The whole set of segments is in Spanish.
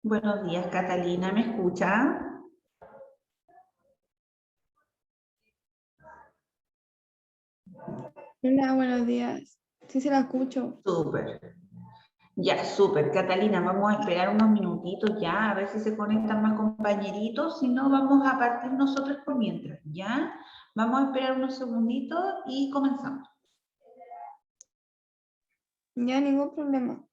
Buenos días, Catalina, ¿me escucha? Hola, buenos días. Sí, se la escucho. Súper. Ya, súper. Catalina, vamos a esperar unos minutitos ya, a ver si se conectan más compañeritos, si no, vamos a partir nosotros por mientras, ¿ya? Vamos a esperar unos segunditos y comenzamos. Ya, ningún problema.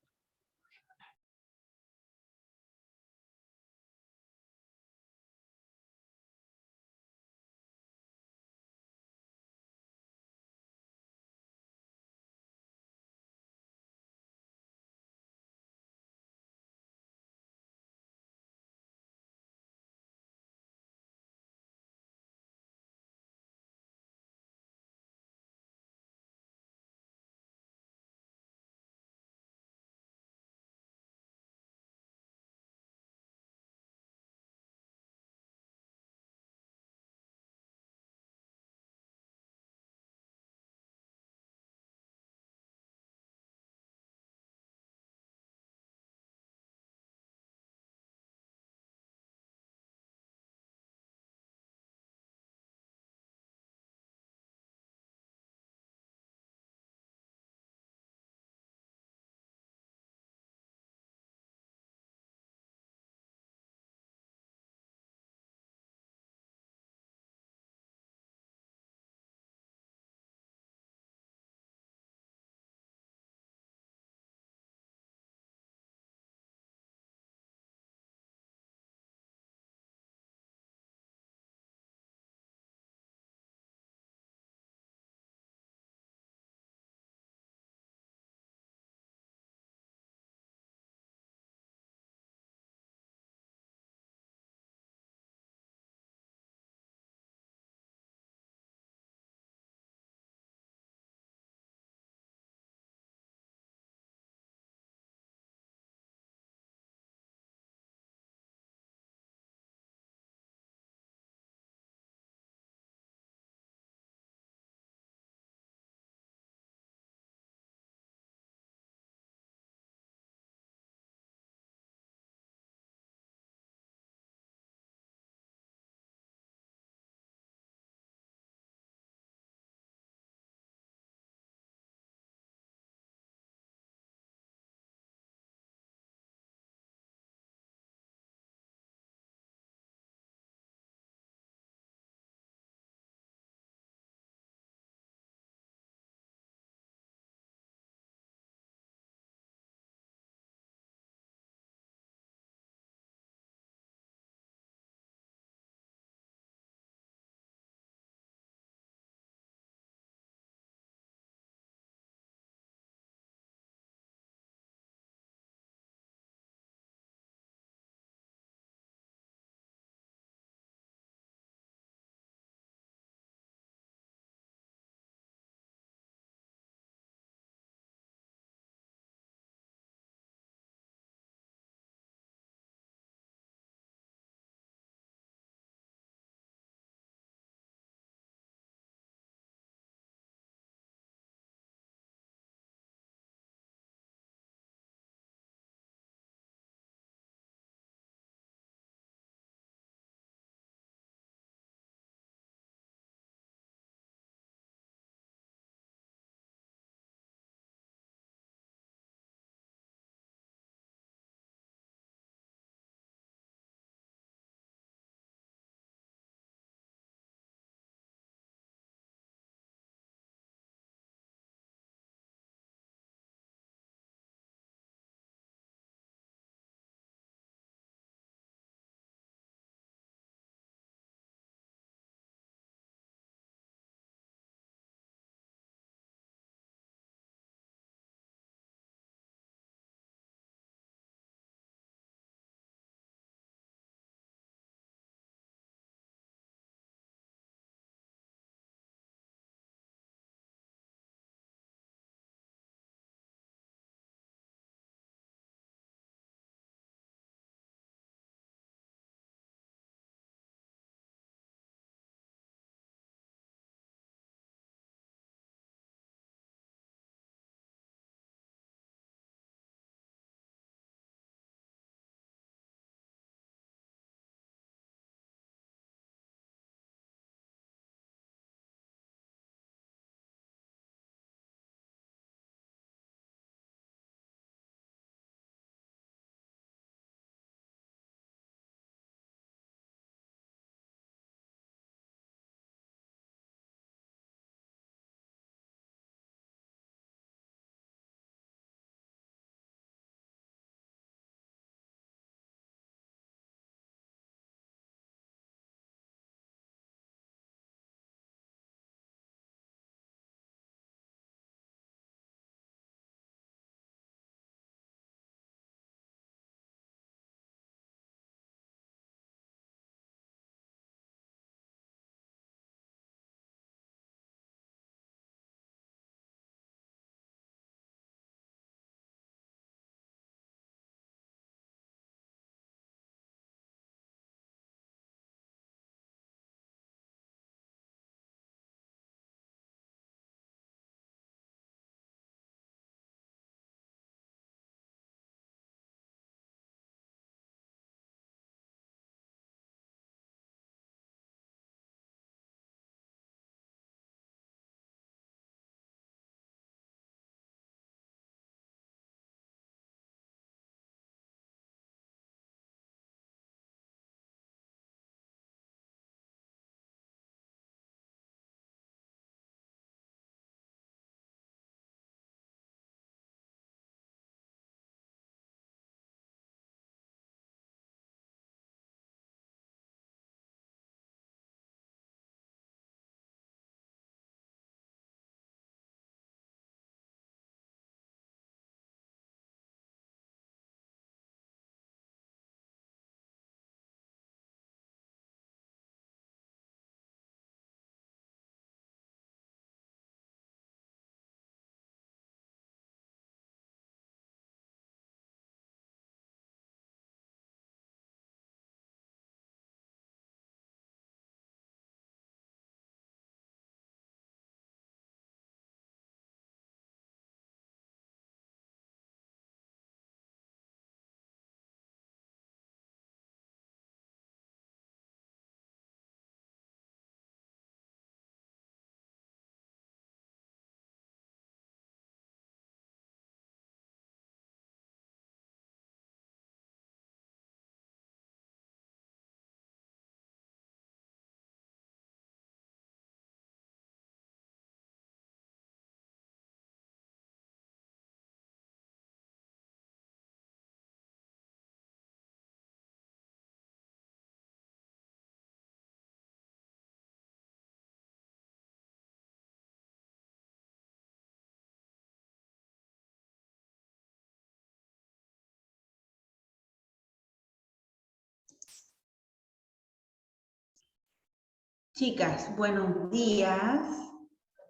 Chicas, buenos días.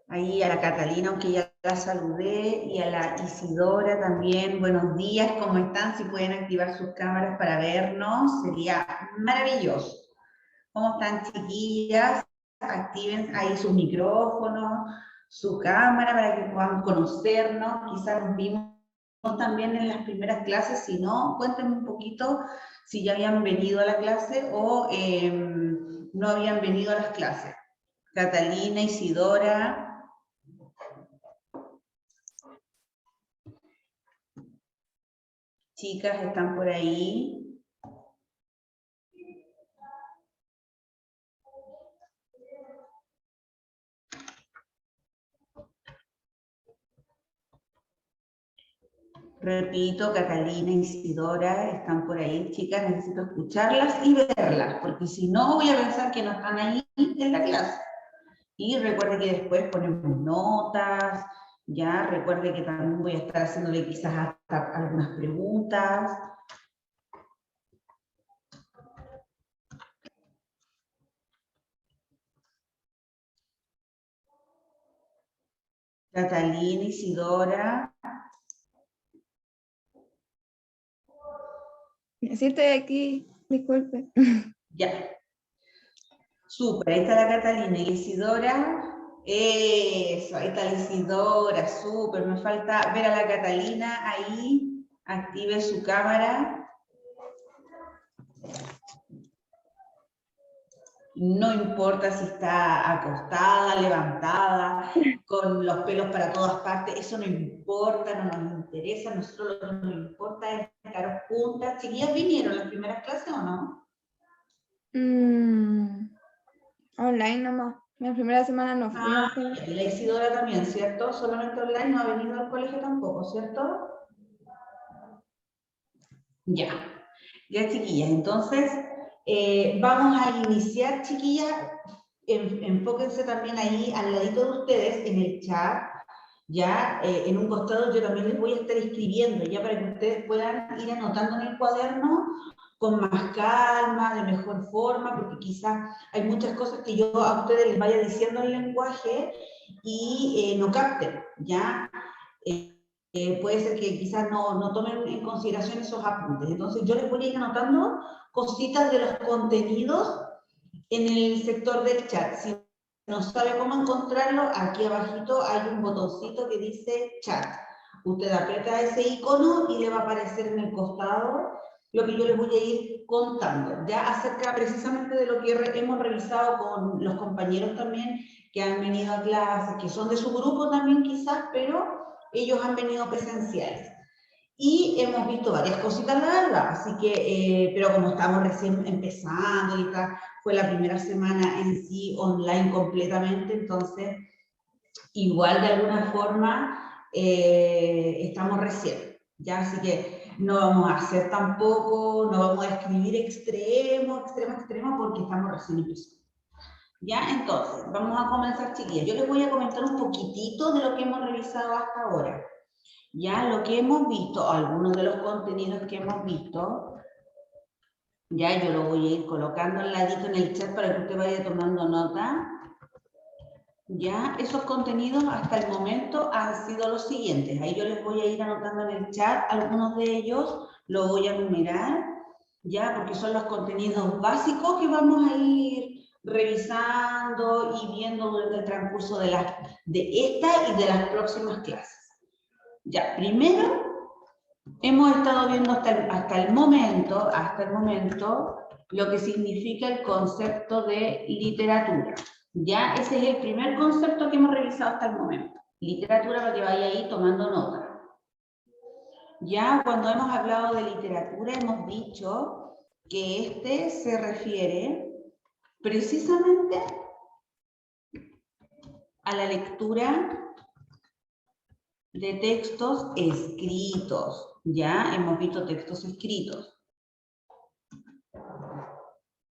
Ahí a la Catalina, aunque ya la saludé, y a la Isidora también. Buenos días, ¿cómo están? Si pueden activar sus cámaras para vernos, sería maravilloso. ¿Cómo están, chiquillas? Activen ahí sus micrófonos, su cámara para que puedan conocernos. Quizás nos vimos también en las primeras clases, si no, cuéntenme un poquito si ya habían venido a la clase o no habían venido a las clases. Catalina, Isidora. Chicas, ¿están por ahí? Repito, Catalina, Isidora, están por ahí. Chicas, necesito escucharlas y verlas, porque si no voy a pensar que no están ahí en la clase. Y recuerde que después ponemos notas, ya recuerde que también voy a estar haciéndole quizás hasta algunas preguntas. Catalina, Isidora. Sí, estoy aquí, disculpe. Ya. Súper, ahí está la Catalina y la Isidora. Eso, ahí está la Isidora, súper. Me falta ver a la Catalina ahí. Active su cámara. No importa si está acostada, levantada, con los pelos para todas partes, eso no importa, no nos interesa, a nosotros lo que nos importa es estar juntas. ¿Chiquillas vinieron las primeras clases o no? Online nomás. La primera semana no fui. Y la Isidora también, ¿cierto? Solamente online, no ha venido al colegio tampoco, ¿cierto? Ya, ya chiquillas, entonces vamos a iniciar, chiquillas, enfóquense también ahí al ladito de ustedes en el chat, ya en un costado yo también les voy a estar escribiendo, ya para que ustedes puedan ir anotando en el cuaderno con más calma, de mejor forma, porque quizás hay muchas cosas que yo a ustedes les vaya diciendo en lenguaje y no capten, ¿ya? Puede ser que quizás no tomen en consideración esos apuntes. Entonces yo les voy a ir anotando cositas de los contenidos en el sector del chat. Si no sabe cómo encontrarlo, aquí abajito hay un botoncito que dice chat. Usted aprieta ese icono y le va a aparecer en el costado lo que yo les voy a ir contando, ya acerca precisamente de lo que hemos revisado con los compañeros también que han venido a clases, que son de su grupo también quizás, pero ellos han venido presenciales. Y hemos visto varias cositas, la verdad, así que, pero como estamos recién empezando y esta fue la primera semana en sí online completamente, entonces igual de alguna forma estamos recién, ¿ya? Así que no vamos a hacer tampoco, no vamos a escribir extremo, porque estamos recién empezando. ¿Ya? Entonces, vamos a comenzar, chiquillas. Yo les voy a comentar un poquitito de lo que hemos revisado hasta ahora. Ya, lo que hemos visto, algunos de los contenidos que hemos visto, ya yo lo voy a ir colocando al ladito en el chat para que usted vaya tomando nota. Ya, esos contenidos hasta el momento han sido los siguientes. Ahí yo les voy a ir anotando en el chat, algunos de ellos lo voy a numerar, ya, porque son los contenidos básicos que vamos a ir revisando y viendo durante el transcurso de esta y de las próximas clases. Ya, primero, hemos estado viendo hasta el momento, lo que significa el concepto de literatura. Ya, ese es el primer concepto que hemos revisado hasta el momento. Literatura, para que vaya ahí tomando nota. Ya, cuando hemos hablado de literatura, hemos dicho que este se refiere precisamente a la lectura de textos escritos. Ya hemos visto textos escritos.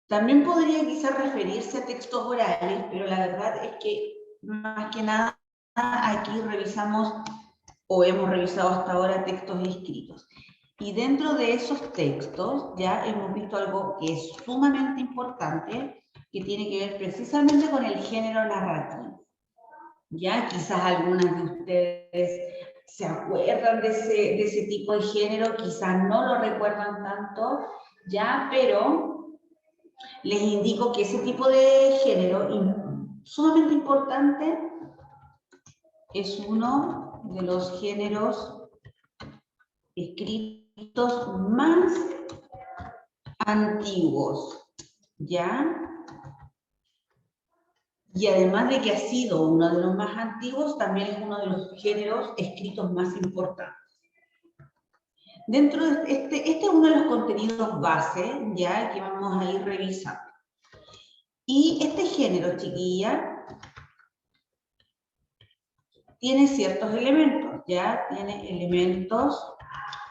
También podría quizás referirse a textos orales, pero la verdad es que más que nada aquí revisamos o hemos revisado hasta ahora textos escritos. Y dentro de esos textos ya hemos visto algo que es sumamente importante que tiene que ver precisamente con el género narrativo. Ya quizás algunas de ustedes se acuerdan de ese tipo de género, quizás no lo recuerdan tanto, ya, pero les indico que ese tipo de género sumamente importante es uno de los géneros escritos más antiguos, ¿ya? Y además de que ha sido uno de los más antiguos, también es uno de los géneros escritos más importantes. Dentro de este es uno de los contenidos base, ya, que vamos a ir revisando. Y este género, chiquilla, tiene ciertos elementos, ya, tiene elementos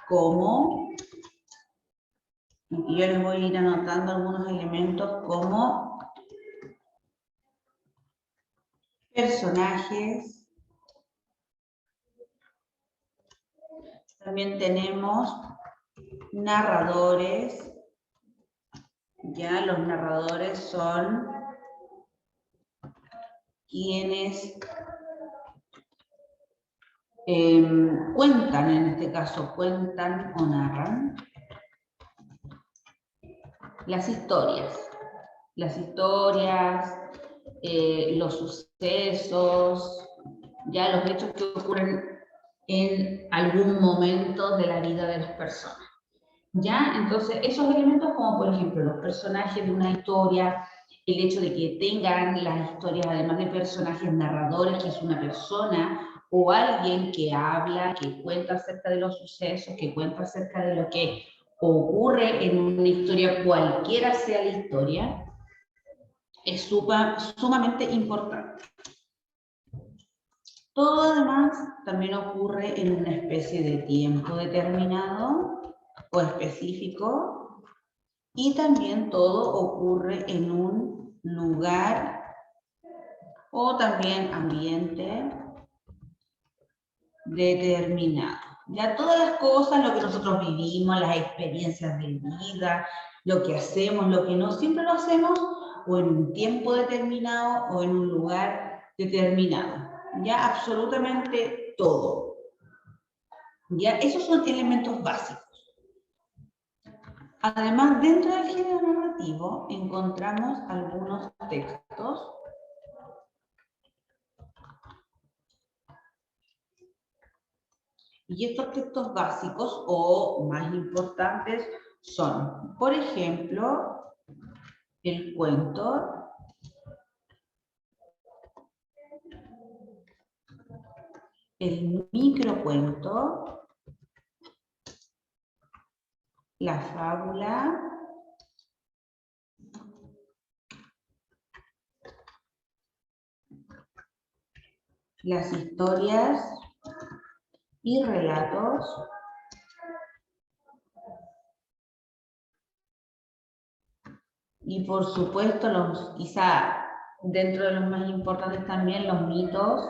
como, y yo les voy a ir anotando algunos elementos como personajes, también tenemos narradores, ya los narradores son quienes cuentan, en este caso cuentan o narran las historias, los sucesos, ya los hechos que ocurren en algún momento de la vida de las personas. ¿Ya? Entonces, esos elementos como por ejemplo los personajes de una historia, el hecho de que tengan las historias, además de personajes narradores, que es una persona o alguien que habla, que cuenta acerca de los sucesos, que cuenta acerca de lo que ocurre en una historia, cualquiera sea la historia, es sumamente importante. Todo además también ocurre en una especie de tiempo determinado o específico, y también todo ocurre en un lugar o también ambiente determinado. Ya todas las cosas, lo que nosotros vivimos, las experiencias de vida, lo que hacemos, lo que no, siempre lo hacemos o en un tiempo determinado o en un lugar determinado. Ya absolutamente todo. Ya esos son elementos básicos. Además, dentro del género narrativo encontramos algunos textos y estos textos básicos o más importantes son, por ejemplo, el cuento, el microcuento, la fábula, las historias y relatos, y por supuesto quizá dentro de los más importantes también los mitos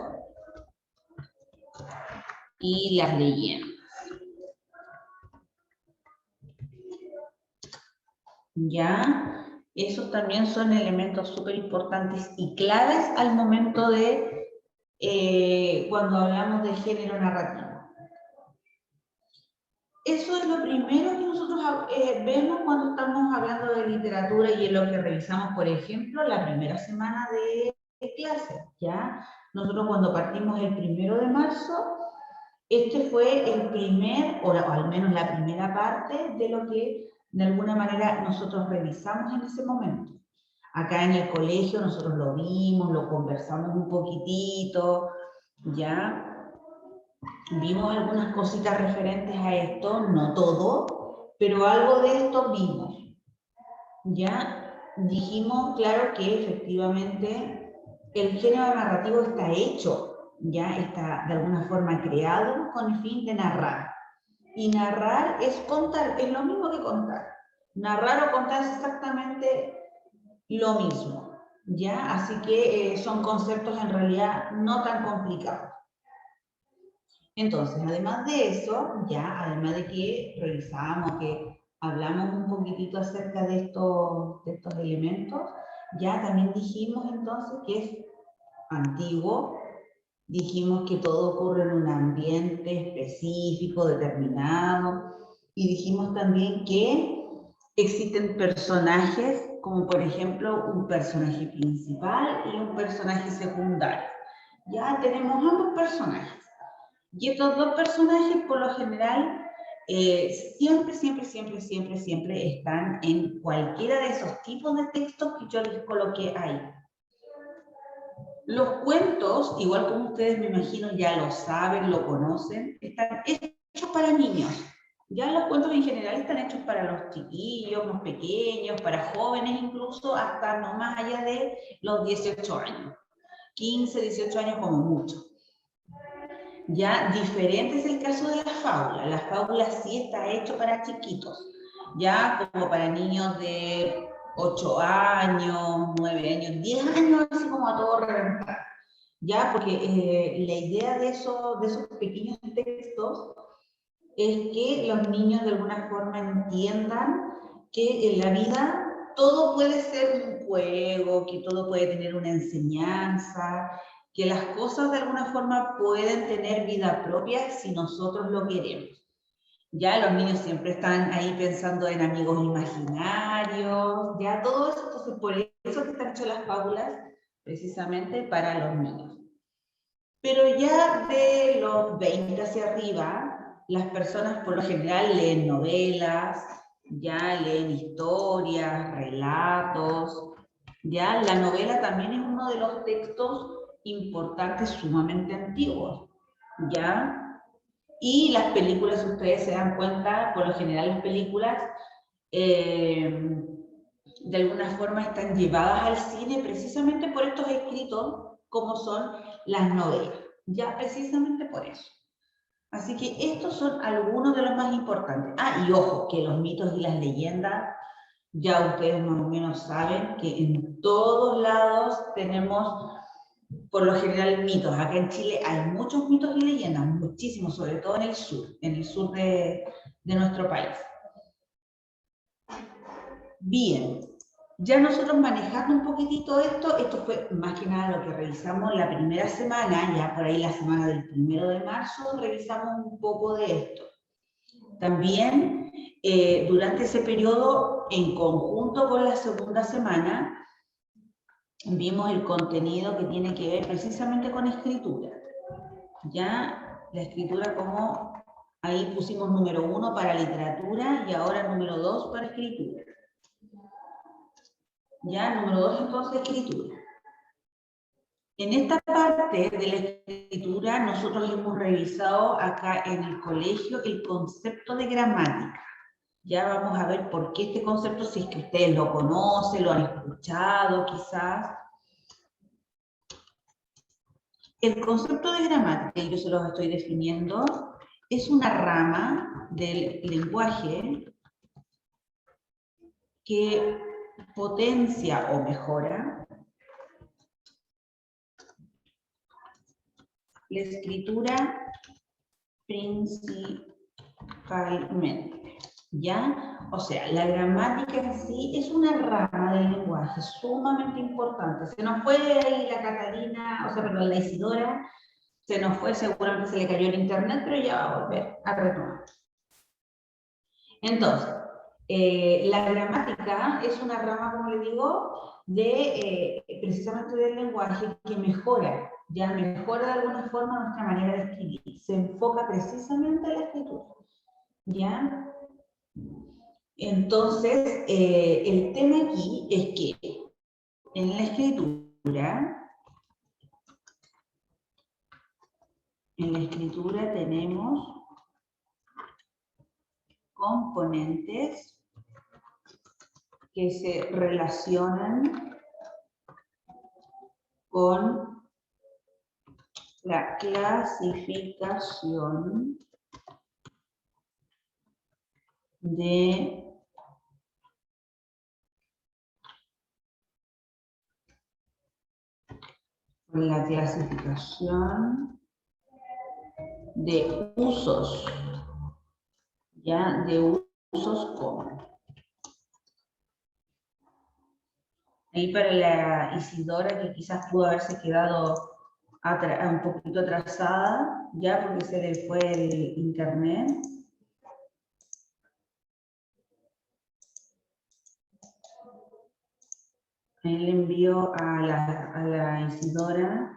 y las leyendas. ¿Ya? Esos también son elementos súper importantes y claves al momento de cuando hablamos de género narrativo. Eso es lo primero que nosotros vemos cuando estamos hablando de literatura y en lo que revisamos, por ejemplo, la primera semana de clase, ¿ya? Nosotros cuando partimos el 1 de marzo, este fue el primer, o al menos la primera parte de lo que de alguna manera nosotros revisamos en ese momento. Acá en el colegio nosotros lo vimos, lo conversamos un poquitito, ¿ya? Vimos algunas cositas referentes a esto, no todo, pero algo de esto vimos. Ya dijimos, claro, que efectivamente el género narrativo está hecho, ya está de alguna forma creado con el fin de narrar. Y narrar es contar, es lo mismo que contar. Narrar o contar es exactamente lo mismo, ¿ya? Así que son conceptos en realidad no tan complicados. Entonces, además de eso, ya, además de que revisamos, que hablamos un poquitito acerca de estos elementos, Ya también dijimos entonces que es antiguo, dijimos que todo ocurre en un ambiente específico, determinado, y dijimos también que existen personajes, como por ejemplo un personaje principal y un personaje secundario. Ya tenemos ambos personajes. Y estos dos personajes, por lo general, siempre están en cualquiera de esos tipos de textos que yo les coloqué ahí. Los cuentos, igual como ustedes me imagino ya lo saben, lo conocen, están hechos para niños. Ya los cuentos en general están hechos para los chiquillos, más pequeños, para jóvenes incluso, hasta no más allá de los 18 años. 15, 18 años como mucho. Ya diferente es el caso de las fábulas. Las fábulas sí está hecho para chiquitos, ya como para niños de 8 años, 9 años, 10 años, así como a todo reventar. Ya, porque la idea de esos pequeños textos es que los niños de alguna forma entiendan que en la vida todo puede ser un juego, que todo puede tener una enseñanza, que las cosas de alguna forma pueden tener vida propia si nosotros lo queremos. Ya los niños siempre están ahí pensando en amigos imaginarios, ya todo eso, entonces por eso que están hechas las fábulas, precisamente para los niños. Pero ya de los 20 hacia arriba, las personas por lo general leen novelas, ya leen historias, relatos. Ya la novela también es uno de los textos importantes sumamente antiguos. ¿Ya? Y las películas, ustedes se dan cuenta, por lo general las películas de alguna forma están llevadas al cine precisamente por estos escritos como son las novelas, ya precisamente por eso. Así que estos son algunos de los más importantes. Ah, y ojo, que los mitos y las leyendas, ya ustedes más o menos saben que en todos lados tenemos, por lo general, mitos. Acá en Chile hay muchos mitos y leyendas, muchísimos, sobre todo en el sur de nuestro país. Bien, ya nosotros manejando un poquitito esto fue más que nada lo que revisamos la primera semana, ya por ahí la semana del 1 de marzo, revisamos un poco de esto. También durante ese periodo, en conjunto con la segunda semana, vimos el contenido que tiene que ver precisamente con escritura. Ya la escritura como, ahí pusimos número 1 para literatura y ahora número 2 para escritura. Ya, número 2 entonces escritura. En esta parte de la escritura nosotros hemos revisado acá en el colegio el concepto de gramática. Ya vamos a ver por qué este concepto, si es que ustedes lo conocen, lo han escuchado quizás. El concepto de gramática, y yo se los estoy definiendo, es una rama del lenguaje que potencia o mejora la escritura principalmente, ¿ya? O sea, la gramática en sí es una rama del lenguaje sumamente importante. Se nos fue ahí la Catalina, o sea, perdón, la Isidora, se nos fue, seguramente se le cayó el internet, pero ya va a volver a retomar. Entonces, la gramática es una rama, como le digo, de precisamente del lenguaje que mejora, ya mejora de alguna forma nuestra manera de escribir. Se enfoca precisamente en la escritura, ¿ya? Entonces, el tema aquí es que en la escritura tenemos componentes que se relacionan con la clasificación de usos, ya, de usos comunes. Ahí para la Isidora, que quizás pudo haberse quedado un poquito atrasada, ya porque se le fue el internet. Ahí le envió a la Isidora.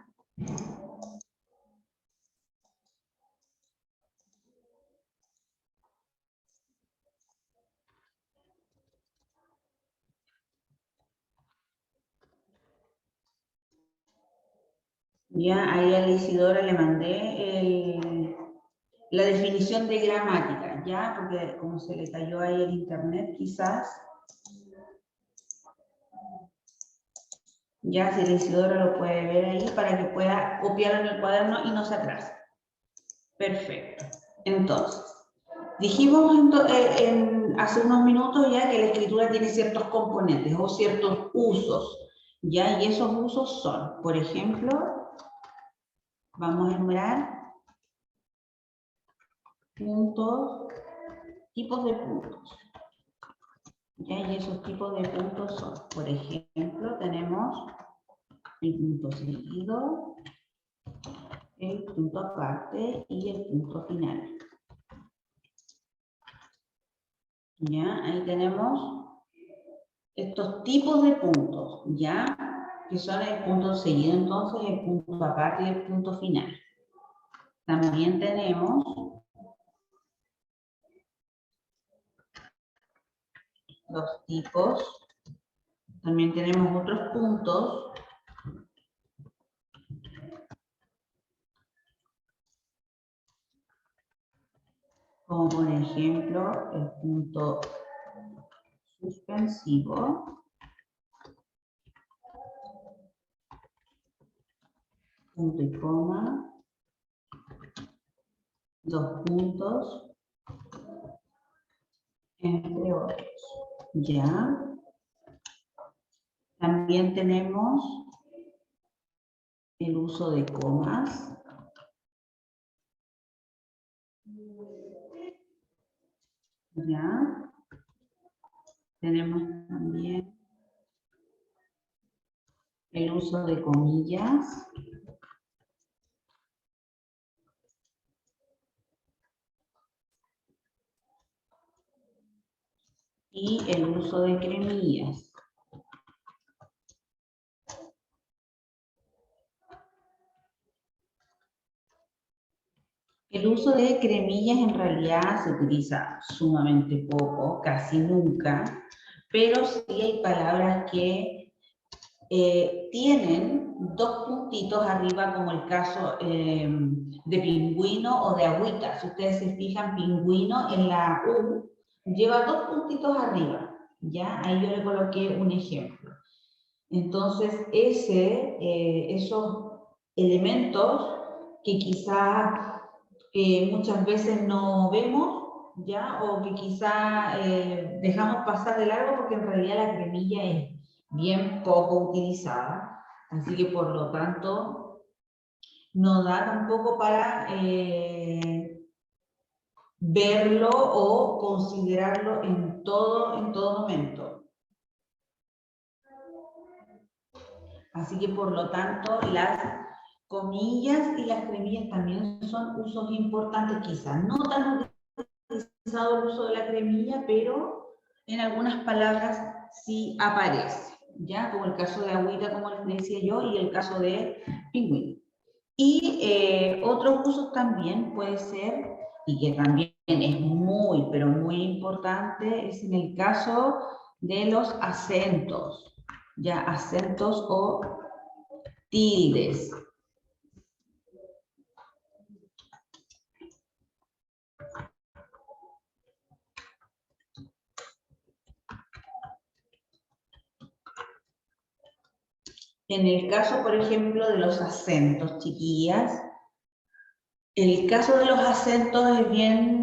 Ya, ahí a la Isidora le mandé la definición de gramática, ya, porque como se le cayó ahí el internet, quizás. Ya, si la Isidora lo puede ver ahí para que pueda copiarlo en el cuaderno y no se atrase. Perfecto. Entonces, dijimos hace unos minutos ya que la escritura tiene ciertos componentes o ciertos usos, ya, y esos usos son, por ejemplo, vamos a enumerar puntos, tipos de puntos. ¿Ya? Y esos tipos de puntos son, por ejemplo, tenemos el punto seguido, el punto aparte y el punto final. ¿Ya? Ahí tenemos estos tipos de puntos, ¿ya? Que son el punto seguido, entonces, el punto aparte y el punto final. También tenemos los tipos, también tenemos otros puntos, como por ejemplo el punto suspensivo, punto y coma, dos puntos, entre otros. ¿Ya? También tenemos el uso de comas. ¿Ya? Tenemos también el uso de comillas. Y el uso de cremillas. El uso de cremillas en realidad se utiliza sumamente poco, casi nunca, pero sí hay palabras que tienen dos puntitos arriba, como el caso de pingüino o de agüita. Si ustedes se fijan, pingüino en la U lleva dos puntitos arriba, ¿ya? Ahí yo le coloqué un ejemplo. Entonces, esos elementos que quizá muchas veces no vemos, ¿ya? O que quizá dejamos pasar de largo porque en realidad la cremilla es bien poco utilizada, así que por lo tanto no da tampoco para verlo o considerarlo en todo momento. Así que por lo tanto las comillas y las cremillas también son usos importantes, quizás no tan utilizado el uso de la cremilla, pero en algunas palabras sí aparece, ¿ya? Como el caso de agüita, como les decía yo, y el caso de pingüino. Y otros usos también puede ser, y que también es muy, pero muy importante, es en el caso de los acentos, ya acentos o tildes. En el caso, por ejemplo, de los acentos, chiquillas, el caso de los acentos es bien,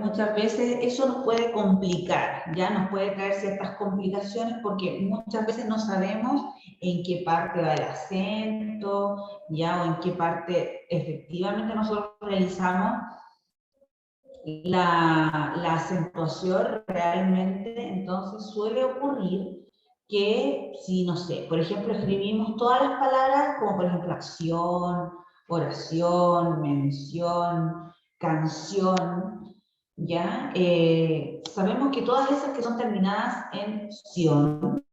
muchas veces eso nos puede complicar, ya nos puede traer ciertas complicaciones porque muchas veces no sabemos en qué parte va el acento, ya, o en qué parte efectivamente nosotros realizamos la acentuación realmente. Entonces suele ocurrir que si, no sé, por ejemplo, escribimos todas las palabras, como por ejemplo acción, oración, mención, canción, ¿ya? Sabemos que todas esas que son terminadas en ción,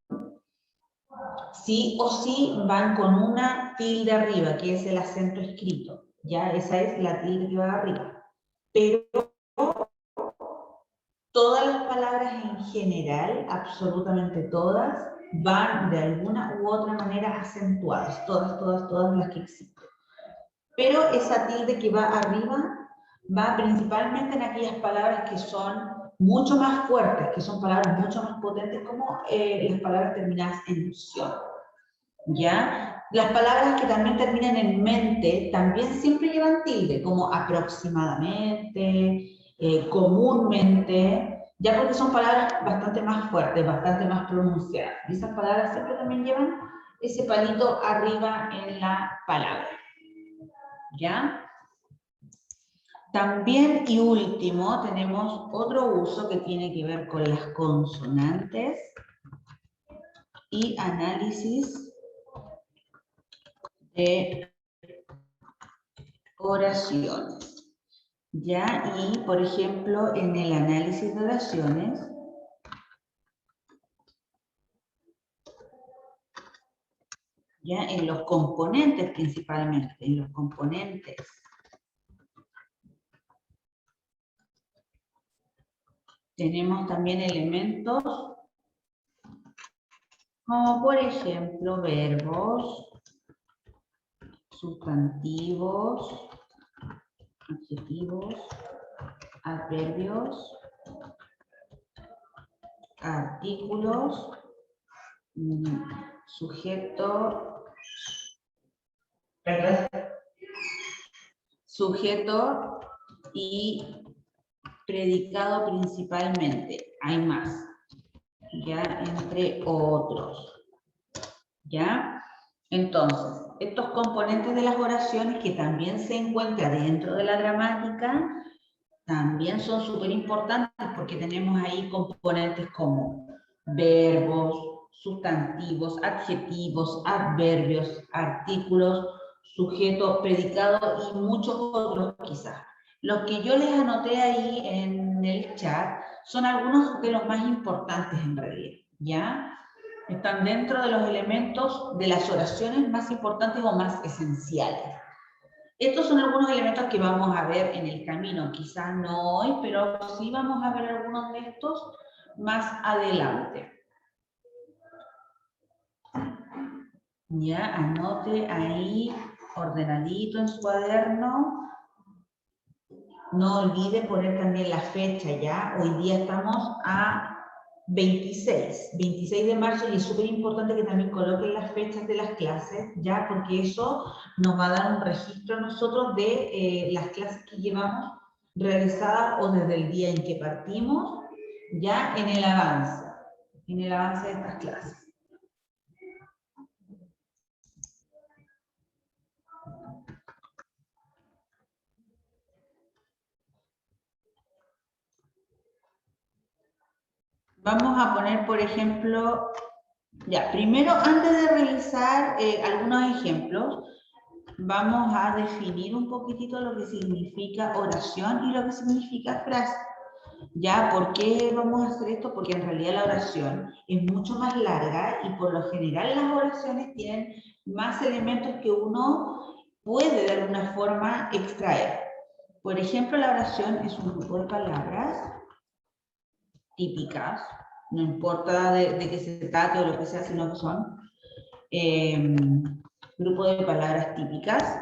sí o sí van con una tilde arriba, que es el acento escrito, ¿ya? Esa es la tilde que va arriba. Pero todas las palabras en general, absolutamente todas, van de alguna u otra manera acentuadas, todas las que existen. Pero esa tilde que va arriba va principalmente en aquellas palabras que son mucho más fuertes, que son palabras mucho más potentes, como las palabras terminadas en ción. ¿Ya? Las palabras que también terminan en mente también siempre llevan tilde, como aproximadamente, comúnmente, ya porque son palabras bastante más fuertes, bastante más pronunciadas. Y esas palabras siempre también llevan ese palito arriba en la palabra. ¿Ya? También y último tenemos otro uso que tiene que ver con las consonantes y análisis de oraciones. ¿Ya? Y, por ejemplo, en el análisis de oraciones, ¿ya? En los componentes principalmente, en los componentes tenemos también elementos como, por ejemplo, verbos, sustantivos, adjetivos, adverbios, artículos, sujeto, sujeto y predicado principalmente. Hay más, ya, entre otros. ¿Ya? Entonces, estos componentes de las oraciones que también se encuentran dentro de la gramática, también son súper importantes porque tenemos ahí componentes como verbos, sustantivos, adjetivos, adverbios, artículos, sujeto, predicado y muchos otros quizás. Los que yo les anoté ahí en el chat son algunos de los más importantes en realidad, ¿ya? Están dentro de los elementos de las oraciones más importantes o más esenciales. Estos son algunos elementos que vamos a ver en el camino, quizás no hoy, pero sí vamos a ver algunos de estos más adelante. Ya, anote ahí, ordenadito en su cuaderno. No olvide poner también la fecha ya. Hoy día estamos a 26 de marzo y es súper importante que también coloquen las fechas de las clases, ya, porque eso nos va a dar un registro a nosotros de las clases que llevamos realizadas o desde el día en que partimos, ya en el avance de estas clases. Vamos a poner, por ejemplo, ya, primero, antes de realizar algunos ejemplos, vamos a definir un poquitito lo que significa oración y lo que significa frase. ¿Ya? ¿Por qué vamos a hacer esto? Porque en realidad la oración es mucho más larga y por lo general las oraciones tienen más elementos que uno puede de alguna forma extraer. Por ejemplo, la oración es un grupo de palabras típicas, no importa de qué se trate o lo que sea, sino que son grupo de palabras típicas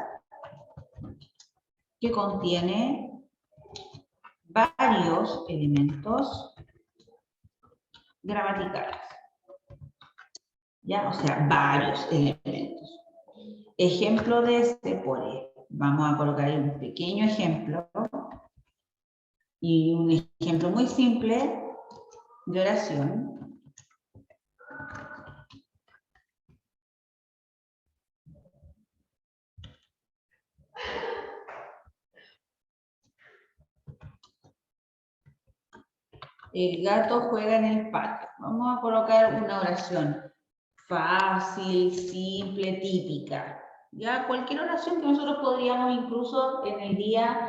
que contiene varios elementos gramaticales. ¿Ya? O sea, varios elementos. Ejemplo de este, vamos a colocar ahí un pequeño ejemplo y un ejemplo muy simple de oración. El gato juega en el patio. Vamos a colocar una oración fácil, simple, típica. Ya cualquier oración que nosotros podríamos incluso en el día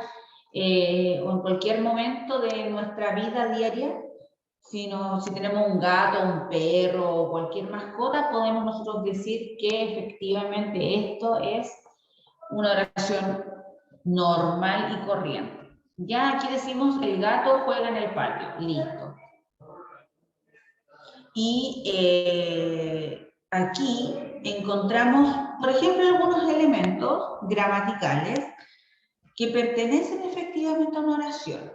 o en cualquier momento de nuestra vida diaria, si tenemos un gato, un perro o cualquier mascota, podemos nosotros decir que efectivamente esto es una oración normal y corriente. Ya aquí decimos el gato juega en el patio, listo. Y aquí encontramos, por ejemplo, algunos elementos gramaticales que pertenecen efectivamente a una oración.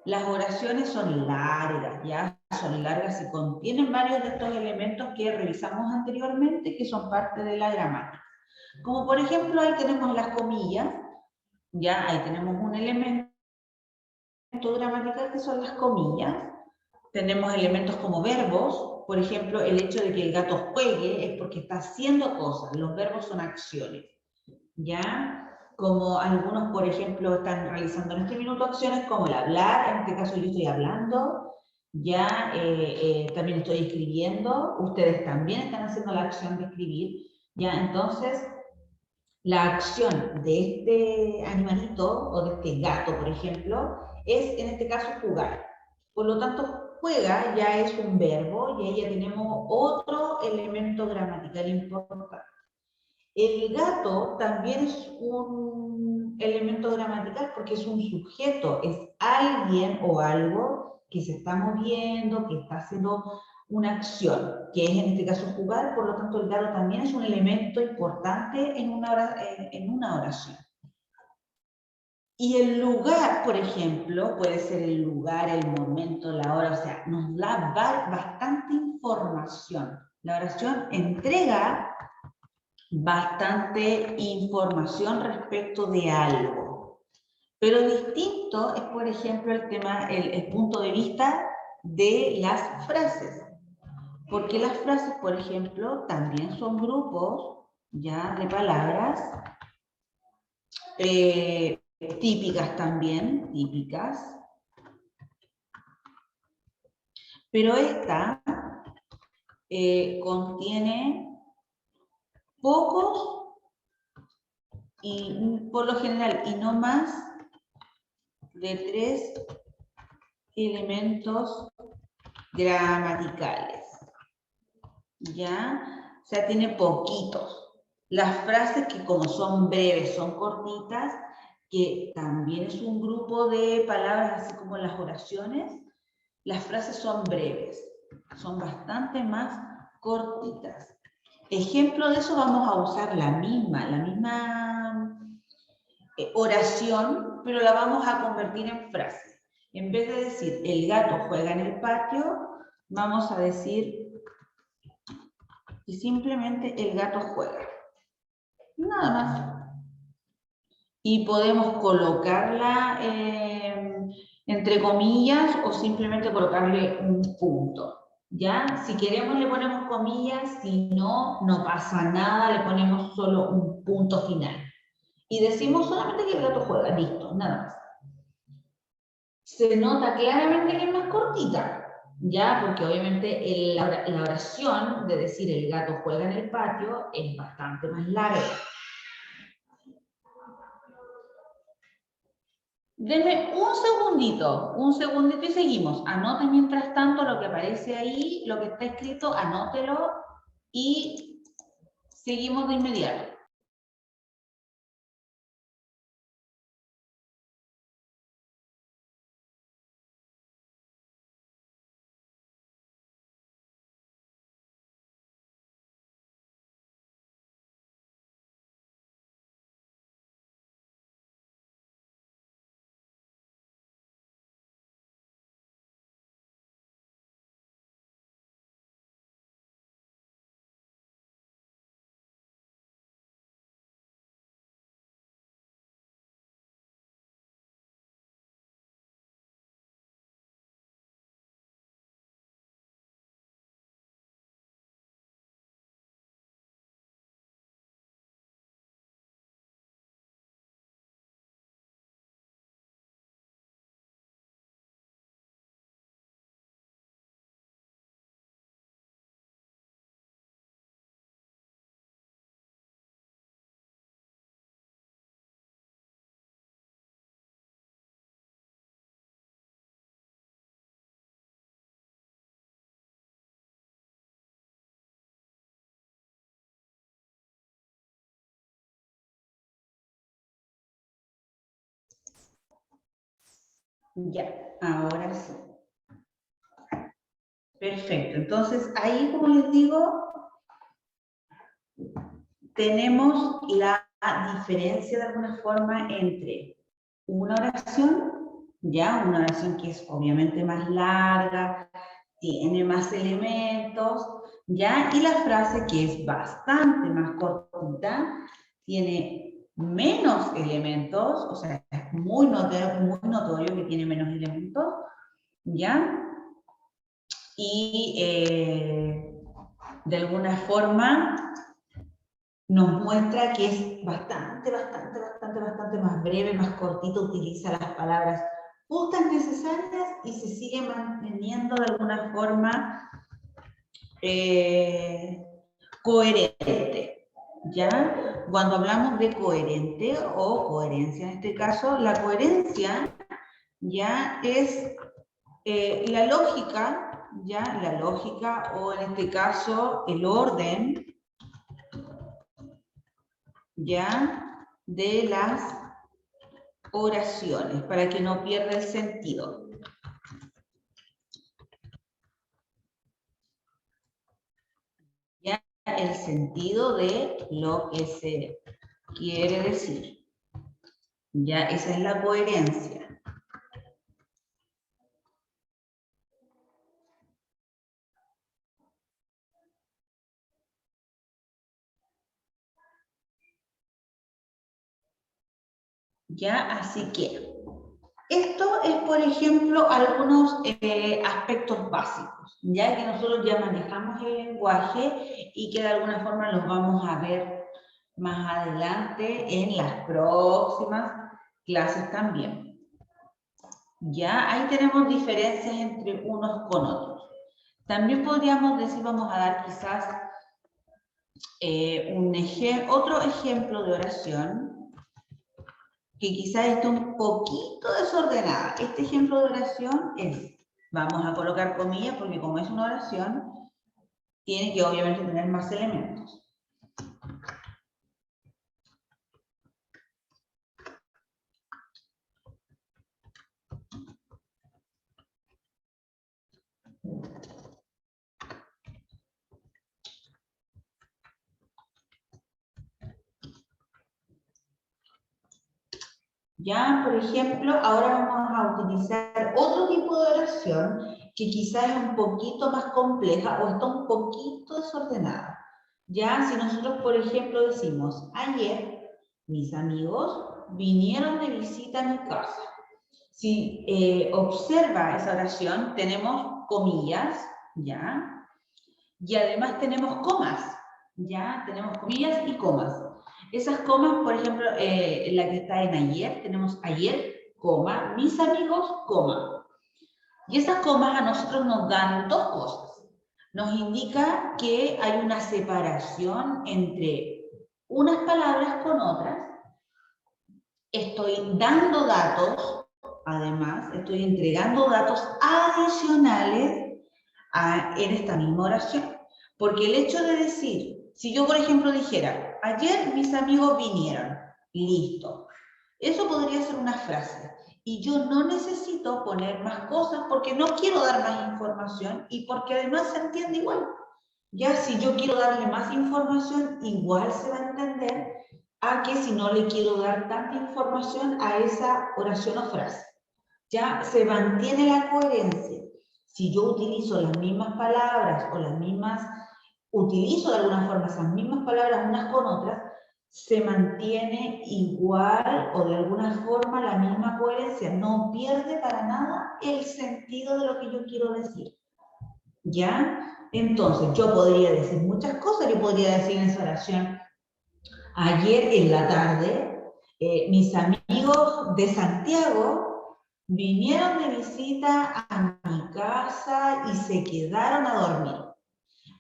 Las oraciones son largas, ya son largas y contienen varios de estos elementos que revisamos anteriormente, que son parte de la gramática. Como por ejemplo, ahí tenemos las comillas, ya ahí tenemos un elemento gramatical que son las comillas. Tenemos elementos como verbos, por ejemplo, el hecho de que el gato juegue es porque está haciendo cosas, los verbos son acciones, ¿ya? Como algunos, por ejemplo, están realizando en este minuto acciones como el hablar, en este caso yo estoy hablando, ya también estoy escribiendo, ustedes también están haciendo la acción de escribir, ya, entonces la acción de este animalito o de este gato, por ejemplo, es en este caso jugar. Por lo tanto, juega ya es un verbo y ahí ya tenemos otro elemento gramatical importante. El gato también es un elemento gramatical porque es un sujeto, es alguien o algo que se está moviendo, que está haciendo una acción, que es en este caso jugar, por lo tanto el gato también es un elemento importante en una oración. Y el lugar, por ejemplo, puede ser el lugar, el momento, la hora, o sea, nos da bastante información. La oración entrega bastante información respecto de algo. Pero distinto es, por ejemplo, el tema, el punto de vista de las frases. Porque las frases, por ejemplo, también son grupos ya de palabras típicas también, típicas. Pero esta contiene pocos y por lo general y no más de 3 elementos gramaticales. ¿Ya? O sea, tiene poquitos. Las frases que como son breves, son cortitas, que también es un grupo de palabras, así como las oraciones, las frases son breves, son bastante más cortitas. Ejemplo de eso vamos a usar la misma oración, pero la vamos a convertir en frase. En vez de decir el gato juega en el patio, vamos a decir que simplemente el gato juega. Nada más. Y podemos colocarla entre comillas o simplemente colocarle un punto. ¿Ya? Si queremos le ponemos comillas, si no, no pasa nada, le ponemos solo un punto final. Y decimos solamente que el gato juega, listo, nada más. Se nota claramente que es más cortita, ¿ya? Porque obviamente la oración de decir el gato juega en el patio es bastante más larga. Denme un segundito y seguimos. Anoten mientras tanto lo que aparece ahí, lo que está escrito, anótelo y seguimos de inmediato. Ya, ahora sí. Perfecto. Entonces, ahí, como les digo, tenemos la diferencia de alguna forma entre una oración, ya, una oración que es obviamente más larga, tiene más elementos, ya, y la frase que es bastante más cortita, tiene menos elementos, o sea, es muy notorio que tiene menos elementos, ya, y de alguna forma nos muestra que es bastante más breve, más cortito, utiliza las palabras justas, necesarias y se sigue manteniendo de alguna forma coherente. ¿Ya? Cuando hablamos de coherente o coherencia en este caso, la coherencia ya es la lógica, ya la lógica o en este caso el orden, ya, de las oraciones, para que no pierda el sentido. Ya, el sentido de lo que se quiere decir. Ya, esa es la coherencia. Ya, así que esto es, por ejemplo, algunos aspectos básicos, ya que nosotros ya manejamos el lenguaje y que de alguna forma los vamos a ver más adelante en las próximas clases también. Ya, ahí tenemos diferencias entre unos con otros. También podríamos decir, vamos a dar quizás otro ejemplo de oración, que quizás esté un poquito desordenada. Este ejemplo de oración es, vamos a colocar comillas porque como es una oración, tiene que obviamente tener más elementos. Ya, por ejemplo, ahora vamos a utilizar otro tipo de oración que quizás es un poquito más compleja o está un poquito desordenada. Ya, si nosotros, por ejemplo, decimos, ayer mis amigos vinieron de visita a mi casa. Si observa esa oración, tenemos comillas, ¿ya? Y además tenemos comas, ¿ya? Tenemos comillas y comas. Esas comas, por ejemplo, la que está en ayer, tenemos ayer, coma, mis amigos, coma. Y esas comas a nosotros nos dan dos cosas. Nos indica que hay una separación entre unas palabras con otras. Estoy dando datos, además, estoy entregando datos adicionales en esta misma oración. Porque el hecho de decir, si yo por ejemplo dijera, ayer mis amigos vinieron, listo. Eso podría ser una frase. Y yo no necesito poner más cosas porque no quiero dar más información y porque además se entiende igual. Ya si yo quiero darle más información, igual se va a entender a que si no le quiero dar tanta información a esa oración o frase. Ya se mantiene la coherencia. Si yo utilizo las mismas palabras o utilizo de alguna forma esas mismas palabras unas con otras, se mantiene igual o de alguna forma la misma coherencia. No pierde para nada el sentido de lo que yo quiero decir. ¿Ya? Entonces, yo podría decir muchas cosas. Yo podría decir en esa oración, ayer en la tarde, mis amigos de Santiago vinieron de visita a mi casa y se quedaron a dormir.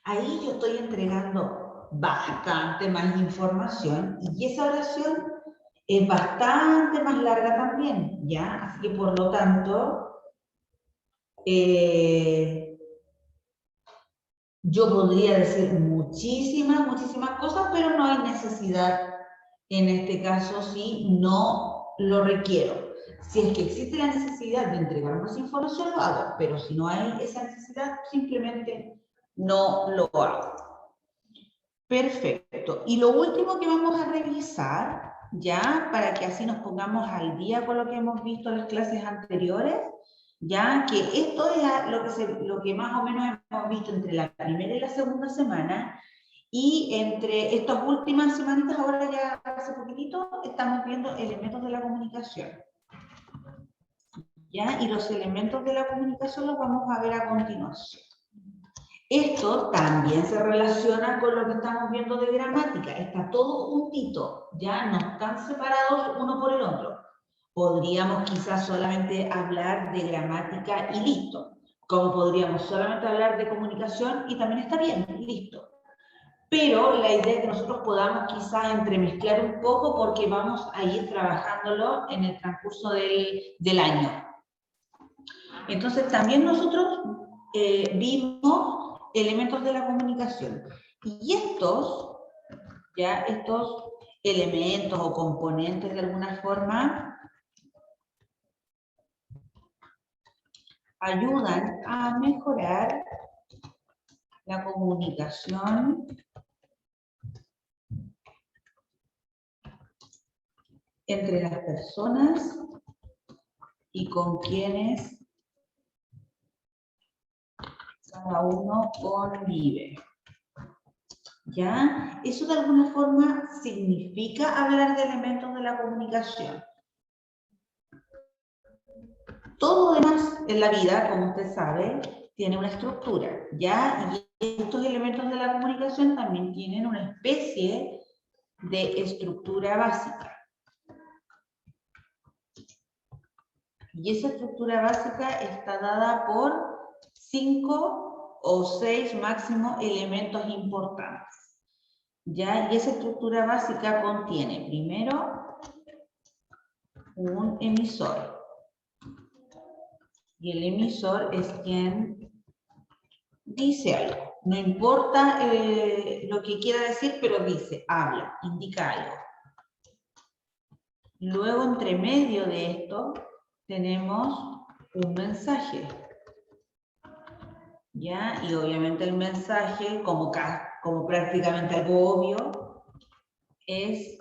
Ahí yo estoy entregando bastante más información y esa oración es bastante más larga también, ¿ya? Así que por lo tanto, yo podría decir muchísimas cosas, pero no hay necesidad en este caso si no lo requiero. Si es que existe la necesidad de entregar más información, lo hago, pero si no hay esa necesidad, simplemente no lo hago. Perfecto. Y lo último que vamos a revisar, ya, para que así nos pongamos al día con lo que hemos visto en las clases anteriores, ya que esto es lo que más o menos hemos visto entre la primera y la segunda semana, y entre estas últimas semanitas, ahora ya hace poquitito, estamos viendo elementos de la comunicación. ¿Ya? Y los elementos de la comunicación los vamos a ver a continuación. Esto también se relaciona con lo que estamos viendo de gramática. Está todo juntito, ya no están separados uno por el otro. Podríamos quizás solamente hablar de gramática y listo. Como podríamos solamente hablar de comunicación y también está bien, listo. Pero la idea es que nosotros podamos quizás entremezclar un poco porque vamos a ir trabajándolo en el transcurso del año. Entonces también nosotros vimos elementos de la comunicación. Y estos elementos o componentes de alguna forma ayudan a mejorar la comunicación entre las personas y con quienes cada uno convive. ¿Ya? Eso de alguna forma significa hablar de elementos de la comunicación. Todo demás en la vida, como usted sabe, tiene una estructura, ¿ya? Y estos elementos de la comunicación también tienen una especie de estructura básica. Y esa estructura básica está dada por 5 o 6 máximo elementos importantes. ¿Ya? Y esa estructura básica contiene, primero, un emisor. Y el emisor es quien dice algo. No importa lo que quiera decir, pero dice, habla, indica algo. Luego, entre medio de esto, tenemos un mensaje. ¿Ya? Y obviamente el mensaje, como prácticamente algo obvio, es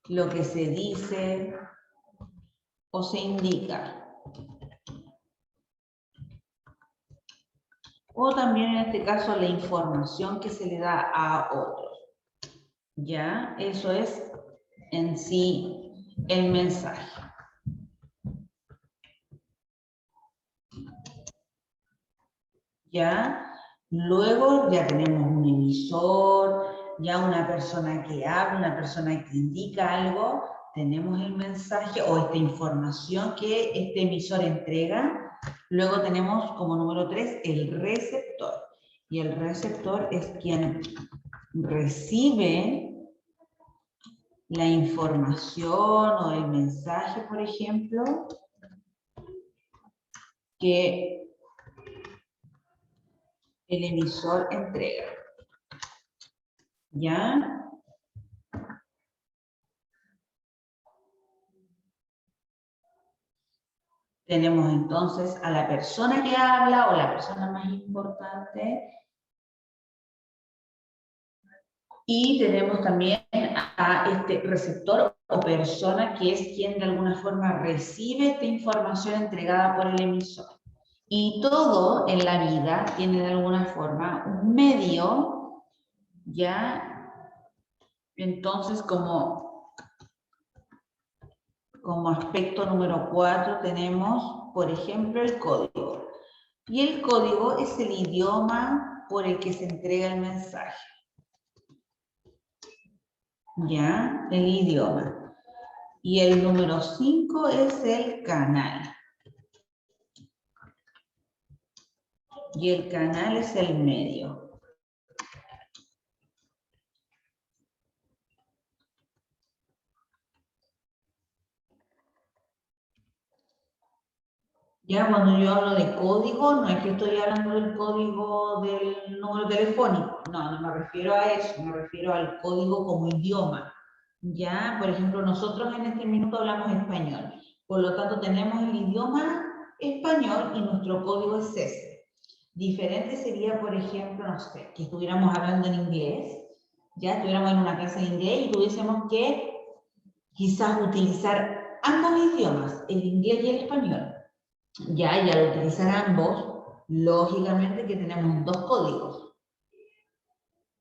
lo que se dice o se indica. O también en este caso la información que se le da a otros. ¿Ya? Eso es en sí el mensaje. ¿Ya? Luego ya tenemos un emisor, ya una persona que habla, una persona que indica algo, tenemos el mensaje o esta información que este emisor entrega. Luego tenemos como número 3 el receptor. Y el receptor es quien recibe la información o el mensaje, por ejemplo, que el emisor entrega. ¿Ya? Tenemos entonces a la persona que habla o la persona más importante. Y tenemos también a este receptor o persona que es quien de alguna forma recibe esta información entregada por el emisor. Y todo en la vida tiene de alguna forma un medio, ¿ya? Entonces, como aspecto número 4 tenemos, por ejemplo, el código. Y el código es el idioma por el que se entrega el mensaje. ¿Ya? El idioma. Y el número 5 es el canal. Y el canal es el medio. Ya cuando yo hablo de código, no es que estoy hablando del código del número telefónico. No, no me refiero a eso, me refiero al código como idioma. Ya, por ejemplo, nosotros en este minuto hablamos español. Por lo tanto, tenemos el idioma español y nuestro código es ese. Diferente sería, por ejemplo, no sé, que estuviéramos hablando en inglés, ya estuviéramos en una clase de inglés y tuviésemos que quizás utilizar ambos idiomas, el inglés y el español. Ya, y al utilizar ambos, lógicamente que tenemos dos códigos.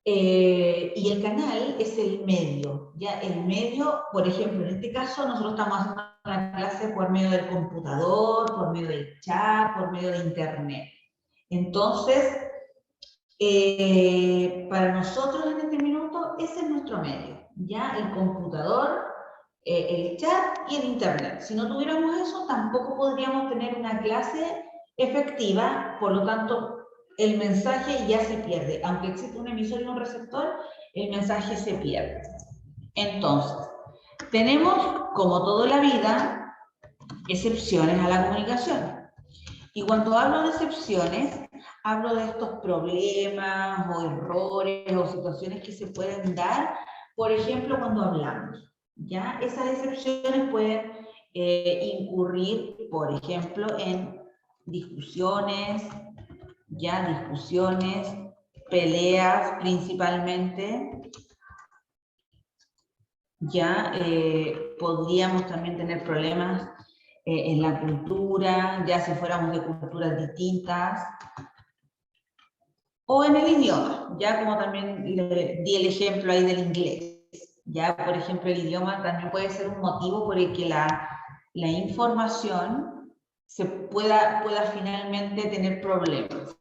Y el canal es el medio. Ya, el medio, por ejemplo, en este caso, nosotros estamos haciendo la clase por medio del computador, por medio del chat, por medio de internet. Entonces, para nosotros en este minuto, ese es nuestro medio. Ya, el computador, el chat y el internet. Si no tuviéramos eso, tampoco podríamos tener una clase efectiva, por lo tanto, el mensaje ya se pierde. Aunque existe un emisor y un receptor, el mensaje se pierde. Entonces, tenemos, como toda la vida, excepciones a la comunicación. Y cuando hablo de excepciones, hablo de estos problemas o errores o situaciones que se pueden dar, por ejemplo, cuando hablamos. ¿Ya? Esas excepciones pueden incurrir, por ejemplo, en discusiones, peleas principalmente. Ya podríamos también tener problemas en la cultura, ya si fuéramos de culturas distintas, o en el idioma, ya como también le di el ejemplo ahí del inglés. Ya, por ejemplo, el idioma también puede ser un motivo por el que la información se pueda finalmente tener problemas.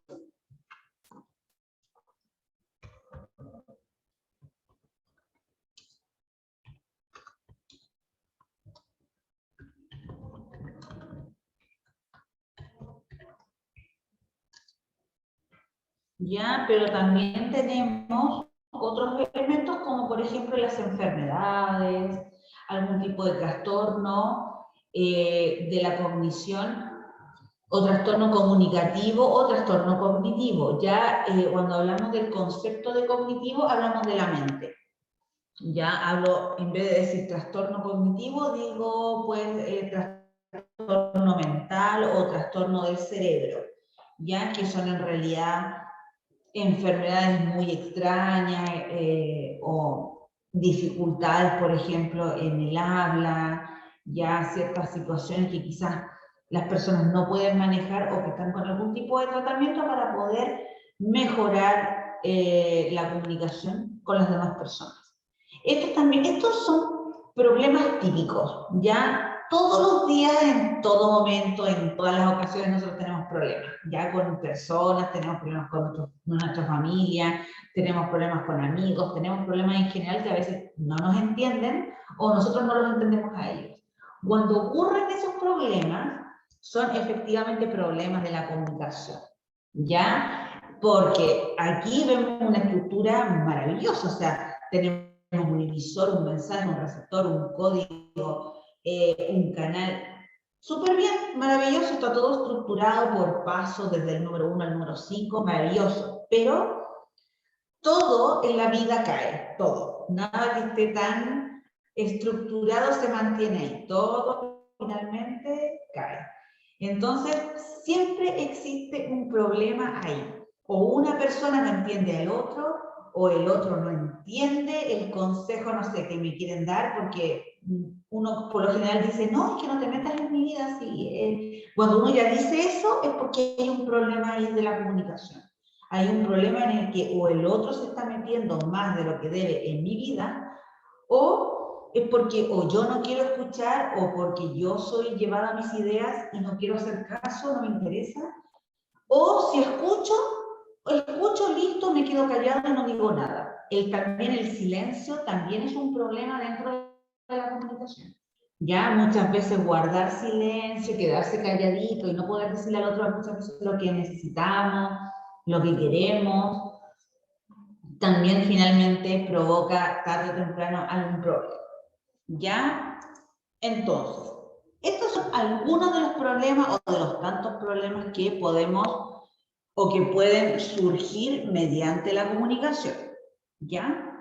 Ya, pero también tenemos otros elementos como por ejemplo las enfermedades, algún tipo de trastorno de la cognición, o trastorno comunicativo o trastorno cognitivo. Ya cuando hablamos del concepto de cognitivo, hablamos de la mente. Ya hablo, en vez de decir trastorno cognitivo, digo pues trastorno mental o trastorno del cerebro, ya que son en realidad enfermedades muy extrañas o dificultades, por ejemplo, en el habla, ya ciertas situaciones que quizás las personas no pueden manejar o que están con algún tipo de tratamiento para poder mejorar la comunicación con las demás personas. Estos son problemas típicos, ya todos los días, en todo momento, en todas las ocasiones nosotros tenemos problemas, ya con personas, tenemos problemas con nuestra familia, tenemos problemas con amigos, tenemos problemas en general que a veces no nos entienden o nosotros no los entendemos a ellos. Cuando ocurren esos problemas, son efectivamente problemas de la comunicación, ¿ya? Porque aquí vemos una estructura maravillosa, o sea, tenemos un emisor, un mensaje, un receptor, un código, un canal. Súper bien, maravilloso, está todo estructurado por pasos desde el número 1 al número 5, maravilloso, pero todo en la vida cae, todo. Nada que esté tan estructurado se mantiene ahí, todo finalmente cae. Entonces, siempre existe un problema ahí. O una persona no entiende al otro, o el otro no entiende el consejo, no sé, que me quieren dar, porque uno por lo general dice, no, es que no te metas en mi vida. Sí, cuando uno ya dice eso, es porque hay un problema ahí de la comunicación. Hay un problema en el que o el otro se está metiendo más de lo que debe en mi vida, o es porque o yo no quiero escuchar, o porque yo soy llevada a mis ideas y no quiero hacer caso, no me interesa, o si escucho, listo, me quedo callado y no digo nada. También el silencio también es un problema dentro de la comunicación. Ya muchas veces guardar silencio, quedarse calladito y no poder decirle al otro muchas veces lo que necesitamos, lo que queremos, también finalmente provoca tarde o temprano algún problema. ¿Ya? Entonces, estos son algunos de los problemas o de los tantos problemas que podemos o que pueden surgir mediante la comunicación. ¿Ya?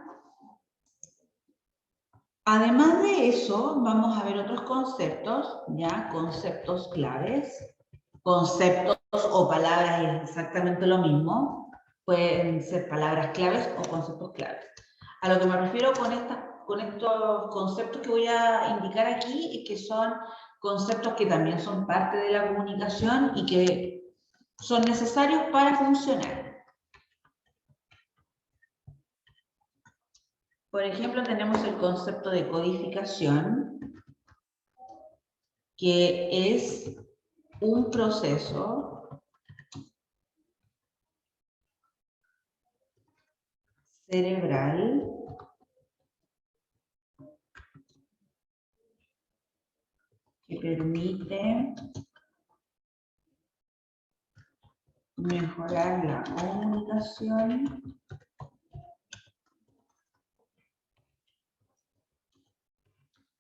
Además de eso, vamos a ver otros conceptos, ya, conceptos claves. Conceptos o palabras es exactamente lo mismo. Pueden ser palabras claves o conceptos claves. A lo que me refiero con estos conceptos que voy a indicar aquí es que son conceptos que también son parte de la comunicación y que son necesarios para funcionar. Por ejemplo, tenemos el concepto de codificación, que es un proceso cerebral que permite mejorar la comunicación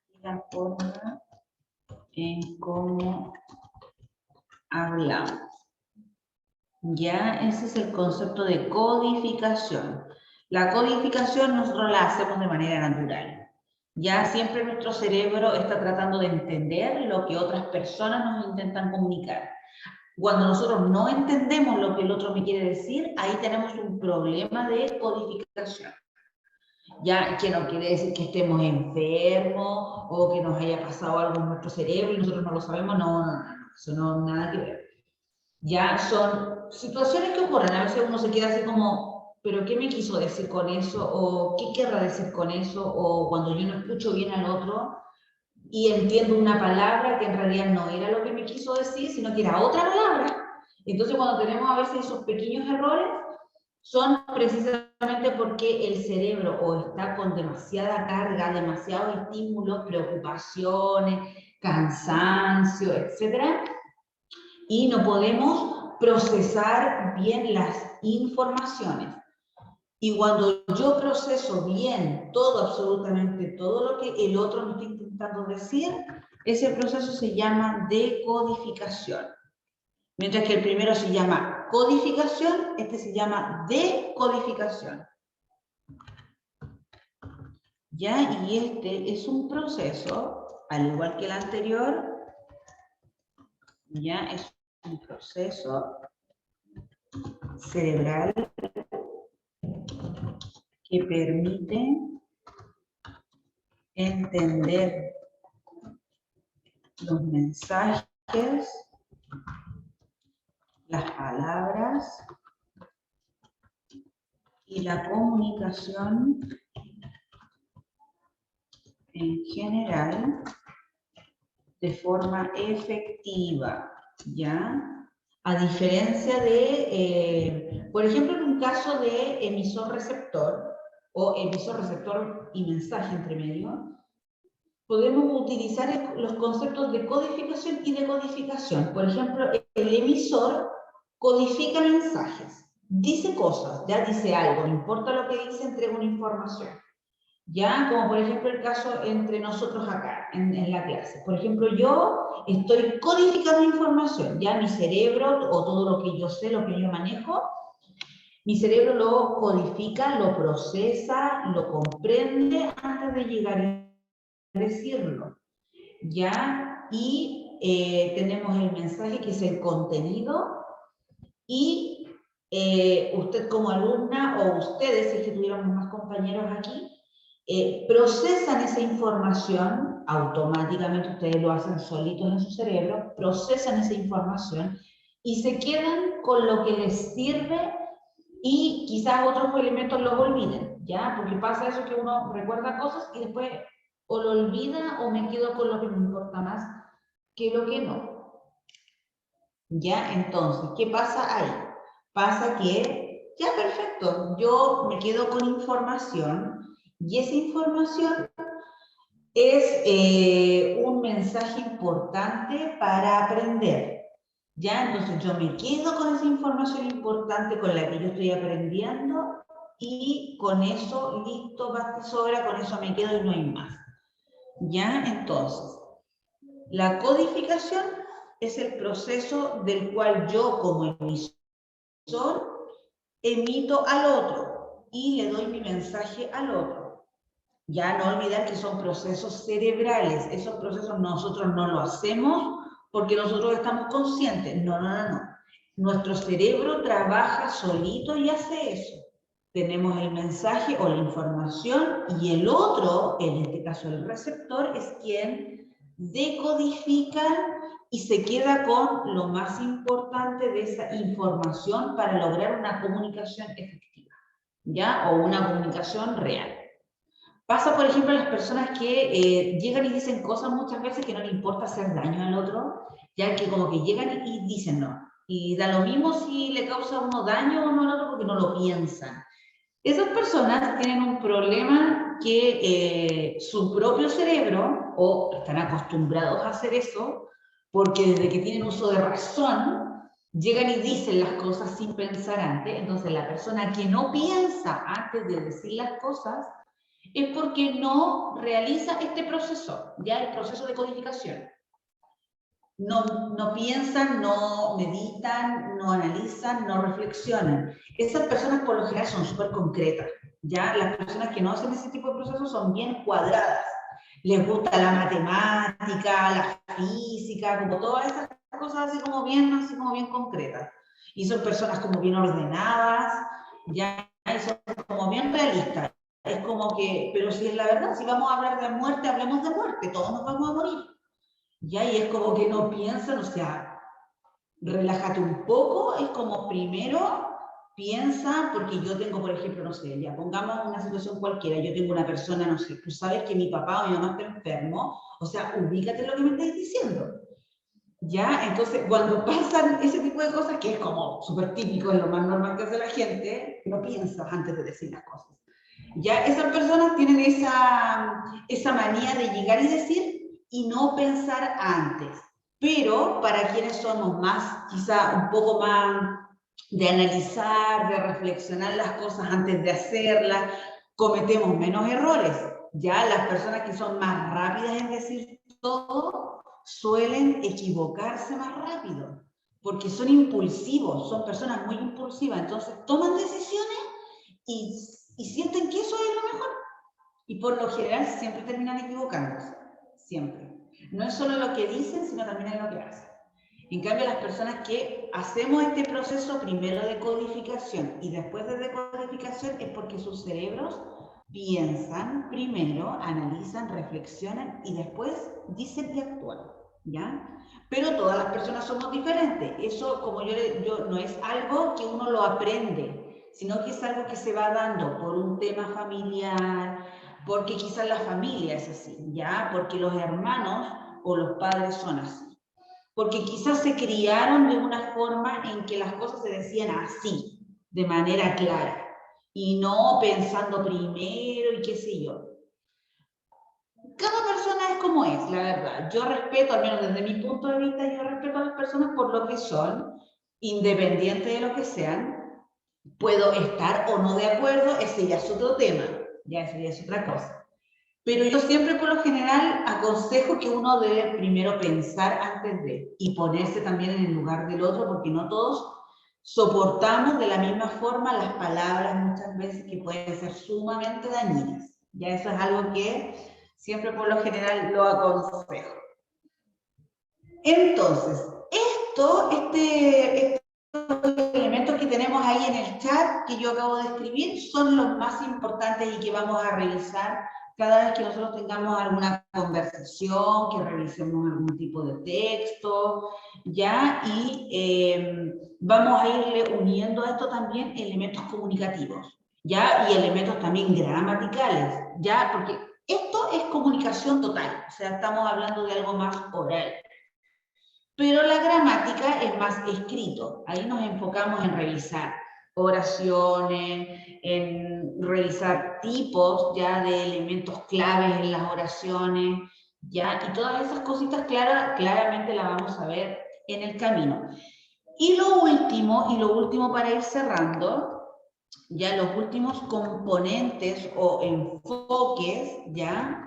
y la forma en cómo hablamos. Ya, ese es el concepto de codificación. La codificación nosotros la hacemos de manera natural. Ya siempre nuestro cerebro está tratando de entender lo que otras personas nos intentan comunicar. Cuando nosotros no entendemos lo que el otro me quiere decir, ahí tenemos un problema de codificación. Ya que no quiere decir que estemos enfermos o que nos haya pasado algo en nuestro cerebro y nosotros no lo sabemos, no, eso no nada que ver. Ya son situaciones que ocurren, a veces uno se queda así como, pero ¿qué me quiso decir con eso? ¿O qué querrá decir con eso? O cuando yo no escucho bien al otro y entiendo una palabra que en realidad no era lo que me quiso decir, sino que era otra palabra. Entonces cuando tenemos a veces esos pequeños errores, son precisamente porque el cerebro o está con demasiada carga, demasiados estímulos, preocupaciones, cansancio, etcétera, y no podemos procesar bien las informaciones. Y cuando yo proceso bien todo, absolutamente todo lo que el otro me está intentando decir, ese proceso se llama decodificación. Mientras que el primero se llama codificación, este se llama decodificación. ¿Ya? Y este es un proceso, al igual que el anterior, ya es un proceso cerebral que permite entender los mensajes, las palabras y la comunicación en general de forma efectiva, ¿ya? A diferencia de, por ejemplo, en un caso de emisor-receptor, o emisor-receptor y mensaje entre medio, podemos utilizar los conceptos de codificación y decodificación. Por ejemplo, el emisor codifica mensajes, dice cosas, ya dice algo, no importa lo que dice, entrega una información. Ya, como por ejemplo el caso entre nosotros acá, en la clase. Por ejemplo, yo estoy codificando información, ya mi cerebro, o todo lo que yo sé, lo que yo manejo, mi cerebro lo codifica, lo procesa, lo comprende antes de llegar a decirlo, ¿ya? Y tenemos el mensaje que es el contenido y usted como alumna o ustedes, si es que tuviéramos más compañeros aquí, procesan esa información, automáticamente ustedes lo hacen solitos en su cerebro, procesan esa información y se quedan con lo que les sirve y quizás otros elementos los olviden, ¿ya? Porque pasa eso que uno recuerda cosas y después o lo olvida o me quedo con lo que me importa más que lo que no. ¿Ya? Entonces, ¿qué pasa ahí? Pasa que, ya perfecto, yo me quedo con información y esa información es un mensaje importante para aprender. ¿Ya? Entonces yo me quedo con esa información importante con la que yo estoy aprendiendo y con eso, listo, basta y sobra, con eso me quedo y no hay más. ¿Ya? Entonces, la codificación es el proceso del cual yo como emisor emito al otro y le doy mi mensaje al otro. Ya no olvidar que son procesos cerebrales. Esos procesos nosotros no lo hacemos porque nosotros estamos conscientes. No, no, no, no. Nuestro cerebro trabaja solito y hace eso. Tenemos el mensaje o la información y el otro, en este caso el receptor, es quien decodifica y se queda con lo más importante de esa información para lograr una comunicación efectiva, ¿ya? O una comunicación real. Pasa, por ejemplo, a las personas que llegan y dicen cosas muchas veces que no le importa hacer daño al otro, ya que como que llegan y dicen no. Y da lo mismo si le causa uno daño o no al otro porque no lo piensan. Esas personas tienen un problema que su propio cerebro, o están acostumbrados a hacer eso, porque desde que tienen uso de razón, llegan y dicen las cosas sin pensar antes. Entonces la persona que no piensa antes de decir las cosas es porque no realiza este proceso, ya el proceso de codificación. No piensan, no meditan, no analizan, no reflexionan. Esas personas por lo general son súper concretas, ¿ya? Las personas que no hacen ese tipo de procesos son bien cuadradas. Les gusta la matemática, la física, como todas esas cosas así como bien concretas. Y son personas como bien ordenadas, ¿ya? Y son como bien realistas. Es como que, pero si es la verdad, si vamos a hablar de muerte, hablemos de muerte, todos nos vamos a morir. Ya, y es como que no piensan, o sea, relájate un poco, es como primero piensa, porque yo tengo, por ejemplo, no sé, ya pongamos una situación cualquiera, yo tengo una persona, no sé, tú sabes que mi papá o mi mamá está enfermo, o sea, ubícate en lo que me estáis diciendo. Ya, entonces cuando pasan ese tipo de cosas, que es como súper típico, es lo más normal que hace la gente, no piensas antes de decir las cosas. Ya, esas personas tienen esa manía de llegar y decir y no pensar antes. Pero para quienes somos más, quizá un poco más de analizar, de reflexionar las cosas antes de hacerlas, cometemos menos errores. Ya las personas que son más rápidas en decir todo suelen equivocarse más rápido, porque son impulsivos, son personas muy impulsivas, entonces toman decisiones y sienten que eso es lo mejor. Y por lo general siempre terminan equivocándose, siempre. No es solo lo que dicen, sino también es lo que hacen. En cambio, las personas que hacemos este proceso primero de codificación y después de decodificación es porque sus cerebros piensan primero, analizan, reflexionan y después dicen y actúan, ¿ya? Pero todas las personas somos diferentes. Eso, como yo no es algo que uno lo aprende, sino que es algo que se va dando por un tema familiar, porque quizás la familia es así, ¿ya? Porque los hermanos o los padres son así. Porque quizás se criaron de una forma en que las cosas se decían así, de manera clara, y no pensando primero y qué sé yo. Cada persona es como es, la verdad. Yo respeto, al menos desde mi punto de vista, yo respeto a las personas por lo que son, independiente de lo que sean. Puedo estar o no de acuerdo, ese ya es otro tema, ya eso ya es otra cosa. Pero yo siempre por lo general aconsejo que uno debe primero pensar antes de y ponerse también en el lugar del otro, porque no todos soportamos de la misma forma las palabras muchas veces que pueden ser sumamente dañinas. Ya eso es algo que siempre por lo general lo aconsejo. Entonces, estos elementos que tenemos ahí en el chat que yo acabo de escribir son los más importantes y que vamos a revisar cada vez que nosotros tengamos alguna conversación, que revisemos algún tipo de texto, ¿ya? Y vamos a irle uniendo a esto también elementos comunicativos, ¿ya? Y elementos también gramaticales, ¿ya? Porque esto es comunicación total, o sea, estamos hablando de algo más oral. Pero la gramática es más escrito. Ahí nos enfocamos en revisar oraciones, en revisar tipos ya de elementos claves en las oraciones, ya, y todas esas cositas claramente las vamos a ver en el camino. Y lo último para ir cerrando, ya los últimos componentes o enfoques, ya,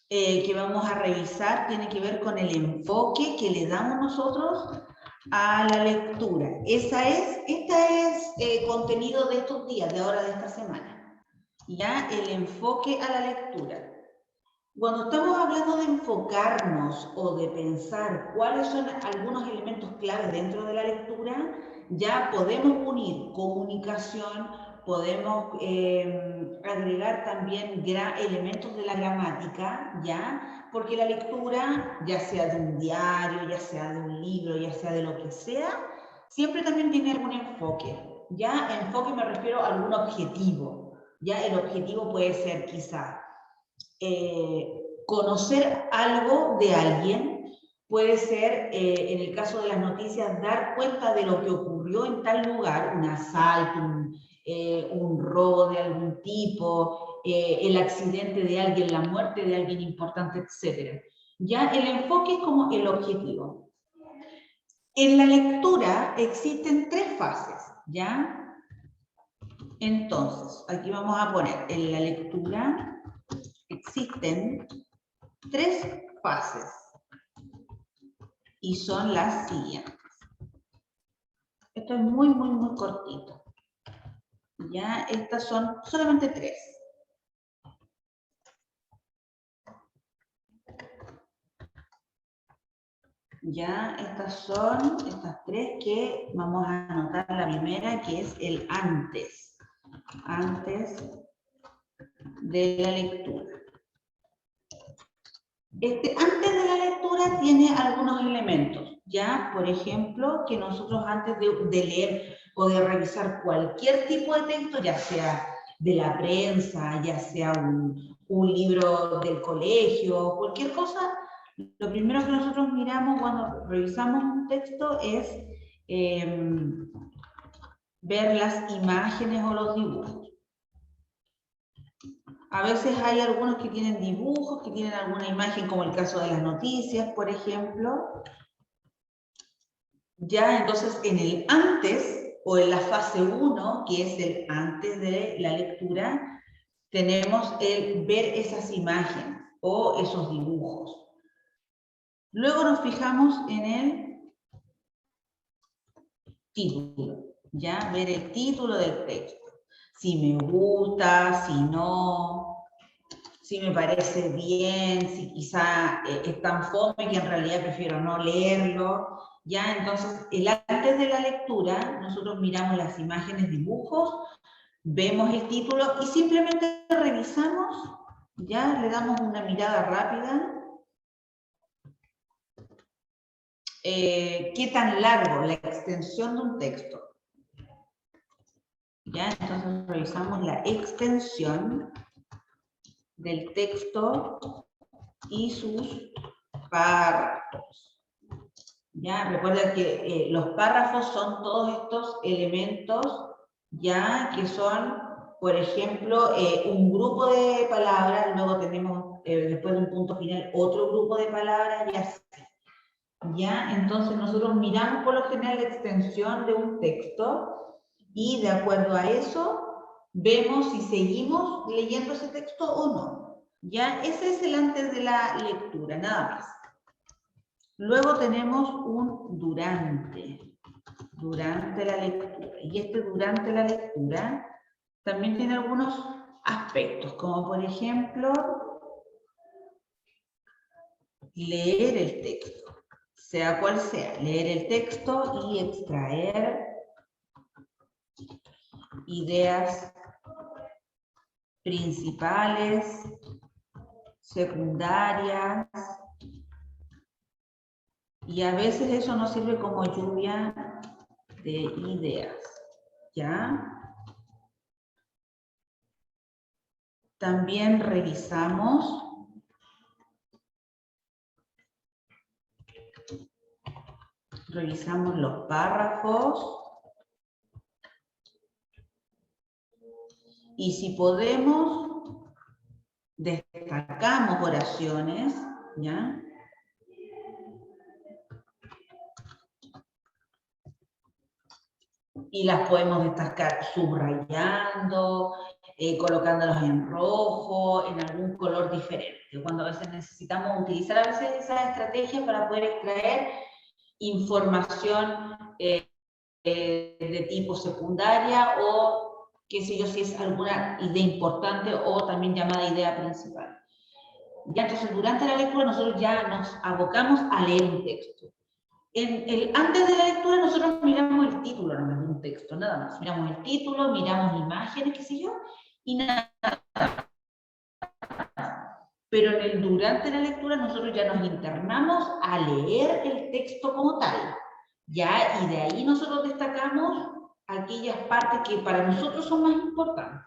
que vamos a revisar tiene que ver con el enfoque que le damos nosotros a la esta es contenido de estos días, de ahora de esta semana. ya el enfoque a la lectura. Cuando estamos hablando de enfocarnos o de pensar cuáles son algunos elementos claves dentro de la lectura, ya podemos unir comunicación, podemos agregar también elementos de la gramática, ¿ya? Porque la lectura, ya sea de un diario, ya sea de un libro, ya sea de lo que sea, siempre también tiene algún enfoque, ¿ya? Enfoque me refiero a algún objetivo, ¿ya? El objetivo puede ser quizá conocer algo de alguien, puede ser, en el caso de las noticias, dar cuenta de lo que ocurrió en tal lugar, un asalto, un robo de algún tipo, el accidente de alguien, la muerte de alguien importante, etc. Ya el enfoque es como el objetivo. En la lectura existen 3 fases, ¿ya? Entonces, aquí vamos a poner, en la lectura existen 3 fases y son las siguientes. Esto es muy cortito. Ya, estas son solamente 3. Ya, estas 3 que vamos a anotar la primera, que es el antes. Antes de la lectura. Antes de la lectura tiene algunos elementos, ¿ya? Por ejemplo, que nosotros antes de leer o de revisar cualquier tipo de texto, ya sea de la prensa, ya sea un libro del colegio, cualquier cosa, lo primero que nosotros miramos cuando revisamos un texto es ver las imágenes o los dibujos. A veces hay algunos que tienen dibujos, que tienen alguna imagen, como el caso de las noticias, por ejemplo. Ya, entonces, en el antes, o en la fase 1, que es el antes de la lectura, tenemos el ver esas imágenes o esos dibujos. Luego nos fijamos en el título, ¿ya? Ver el título del texto. Si me gusta, si no, si me parece bien, si quizá es tan fome que en realidad prefiero no leerlo, ¿ya? Entonces, el antes de la lectura, nosotros miramos las imágenes, dibujos, vemos el título y simplemente revisamos, ya le damos una mirada rápida. ¿Qué tan largo? La extensión de un texto. ¿Ya? Entonces revisamos la extensión del texto y sus párrafos. ¿Ya? Recuerda que los párrafos son todos estos elementos, ya que son, por ejemplo, un grupo de palabras, luego tenemos, después de un punto final, otro grupo de palabras, y así. ¿Ya? Entonces nosotros miramos por lo general la extensión de un texto y de acuerdo a eso vemos si seguimos leyendo ese texto o no. ¿Ya? Ese es el antes de la lectura, nada más. Luego tenemos un durante la lectura. Y durante la lectura también tiene algunos aspectos, como por ejemplo leer el texto. Sea cual sea, leer el texto y extraer ideas principales, secundarias, y a veces eso nos sirve como lluvia de ideas, ¿ya? También revisamos los párrafos y si podemos, destacamos oraciones, ¿ya? Y las podemos destacar subrayando, colocándolos en rojo, en algún color diferente. Cuando a veces necesitamos utilizar a veces esas estrategias para poder extraer información de tipo secundaria o qué sé yo, si es alguna idea importante o también llamada idea principal. Ya, entonces, durante la lectura nosotros ya nos abocamos a leer un texto. Antes de la lectura nosotros miramos el título, no de un texto, nada más. Miramos el título, miramos imágenes, qué sé yo, y nada. Pero durante la lectura nosotros ya nos internamos a leer el texto como tal. Ya, y de ahí nosotros destacamos aquellas partes que para nosotros son más importantes.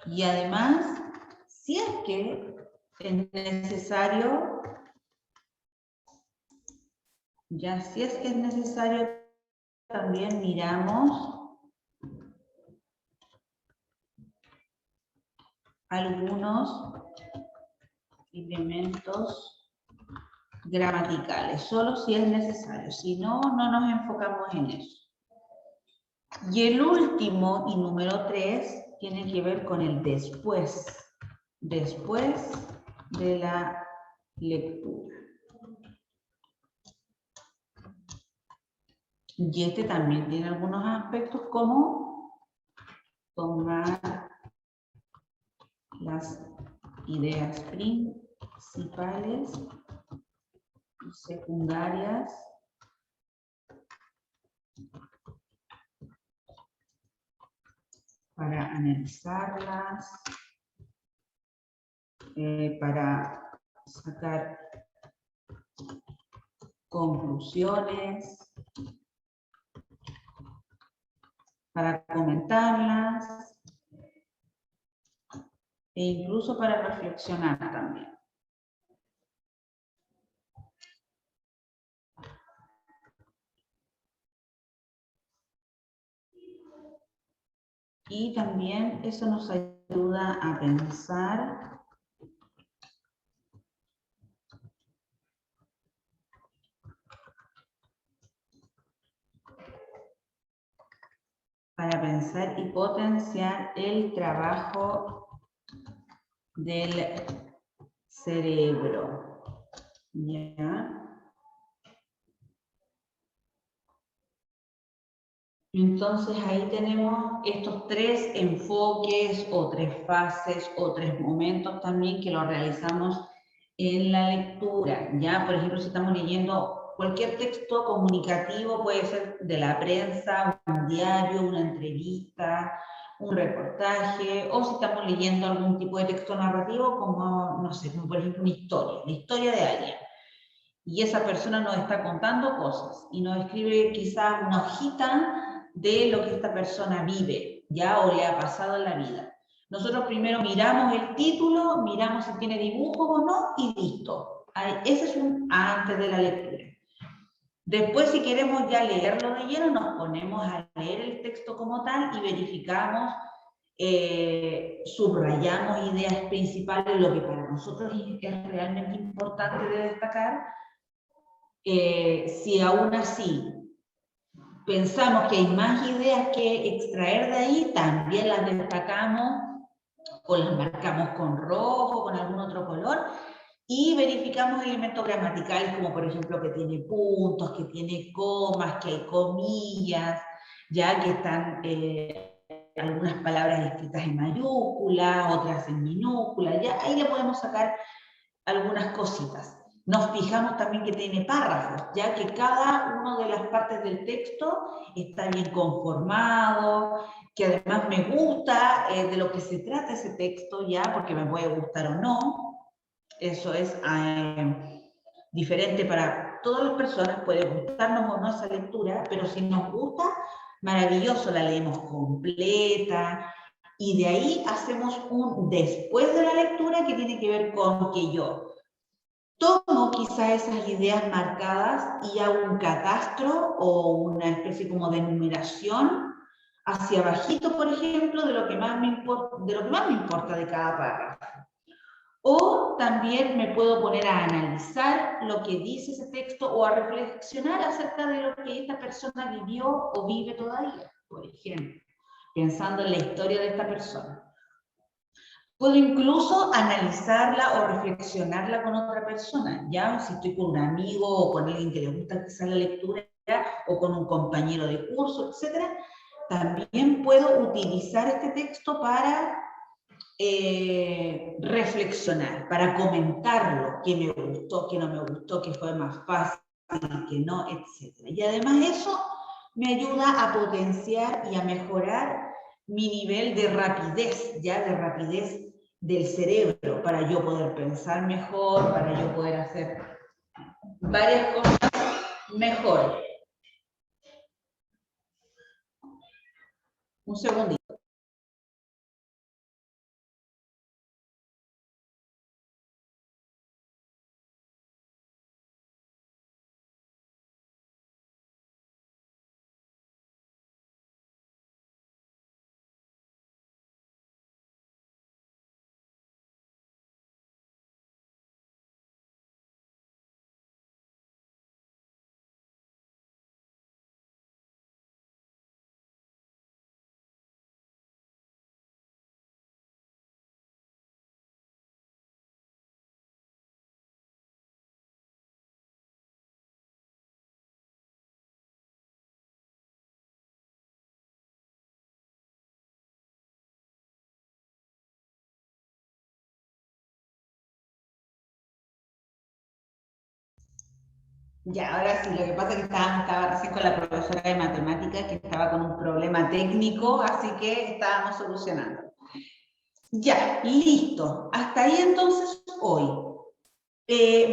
Y además, si es que es necesario, ya si es que es necesario, también miramos algunos elementos gramaticales, solo si es necesario, si no, no nos enfocamos en eso. Y el último, y número 3, tiene que ver con el después de la lectura. Y este también tiene algunos aspectos como tomar las ideas principales y secundarias para analizarlas, para sacar conclusiones, para comentarlas e incluso para reflexionar también. Y también eso nos ayuda a pensar y potenciar el trabajo del cerebro. ¿Ya? Entonces ahí tenemos estos 3 enfoques o 3 fases o 3 momentos también que lo realizamos en la lectura. Ya, por ejemplo, si estamos leyendo cualquier texto comunicativo, puede ser de la prensa, un diario, una entrevista, un reportaje, o si estamos leyendo algún tipo de texto narrativo como, no sé, como por ejemplo una historia, la historia de alguien. Y esa persona nos está contando cosas y nos escribe quizás una hojita de lo que esta persona vive, ya, o le ha pasado en la vida. Nosotros primero miramos el título, miramos si tiene dibujos o no, y listo. Ese es un antes de la lectura. Después, si queremos ya leerlo de lleno, nos ponemos a leer el texto como tal y verificamos, subrayamos ideas principales, lo que para nosotros es realmente importante de destacar. Si aún así pensamos que hay más ideas que extraer de ahí, también las destacamos o las marcamos con rojo, con algún otro color, y verificamos elementos gramaticales como por ejemplo que tiene puntos, que tiene comas, que hay comillas, ya que están algunas palabras escritas en mayúsculas, otras en minúsculas, ya ahí le podemos sacar algunas cositas. Nos fijamos también que tiene párrafos, ya que cada una de las partes del texto está bien conformado, que además me gusta de lo que se trata ese texto, ya, porque me puede gustar o no. Eso es diferente para todas las personas, puede gustarnos o no esa lectura, pero si nos gusta, maravilloso, la leemos completa, y de ahí hacemos un después de la lectura que tiene que ver con que yo tomo quizá esas ideas marcadas y hago un catastro o una especie como de numeración hacia abajito, por ejemplo, de lo que más me importa de cada párrafo. O también me puedo poner a analizar lo que dice ese texto o a reflexionar acerca de lo que esta persona vivió o vive todavía, por ejemplo, pensando en la historia de esta persona. Puedo incluso analizarla o reflexionarla con otra persona, ya si estoy con un amigo o con alguien que le gusta quizás la lectura o con un compañero de curso, etc., también puedo utilizar este texto para reflexionar, para comentarlo, qué me gustó, qué no me gustó, qué fue más fácil, qué no, etc. Y además eso me ayuda a potenciar y a mejorar mi nivel de rapidez, ya de rapidez del cerebro, para yo poder pensar mejor, para yo poder hacer varias cosas mejor. Un segundito. Ya, ahora sí, lo que pasa es que estaba recién con la profesora de matemáticas que estaba con un problema técnico, así que estábamos solucionando. Ya, listo. Hasta ahí entonces hoy.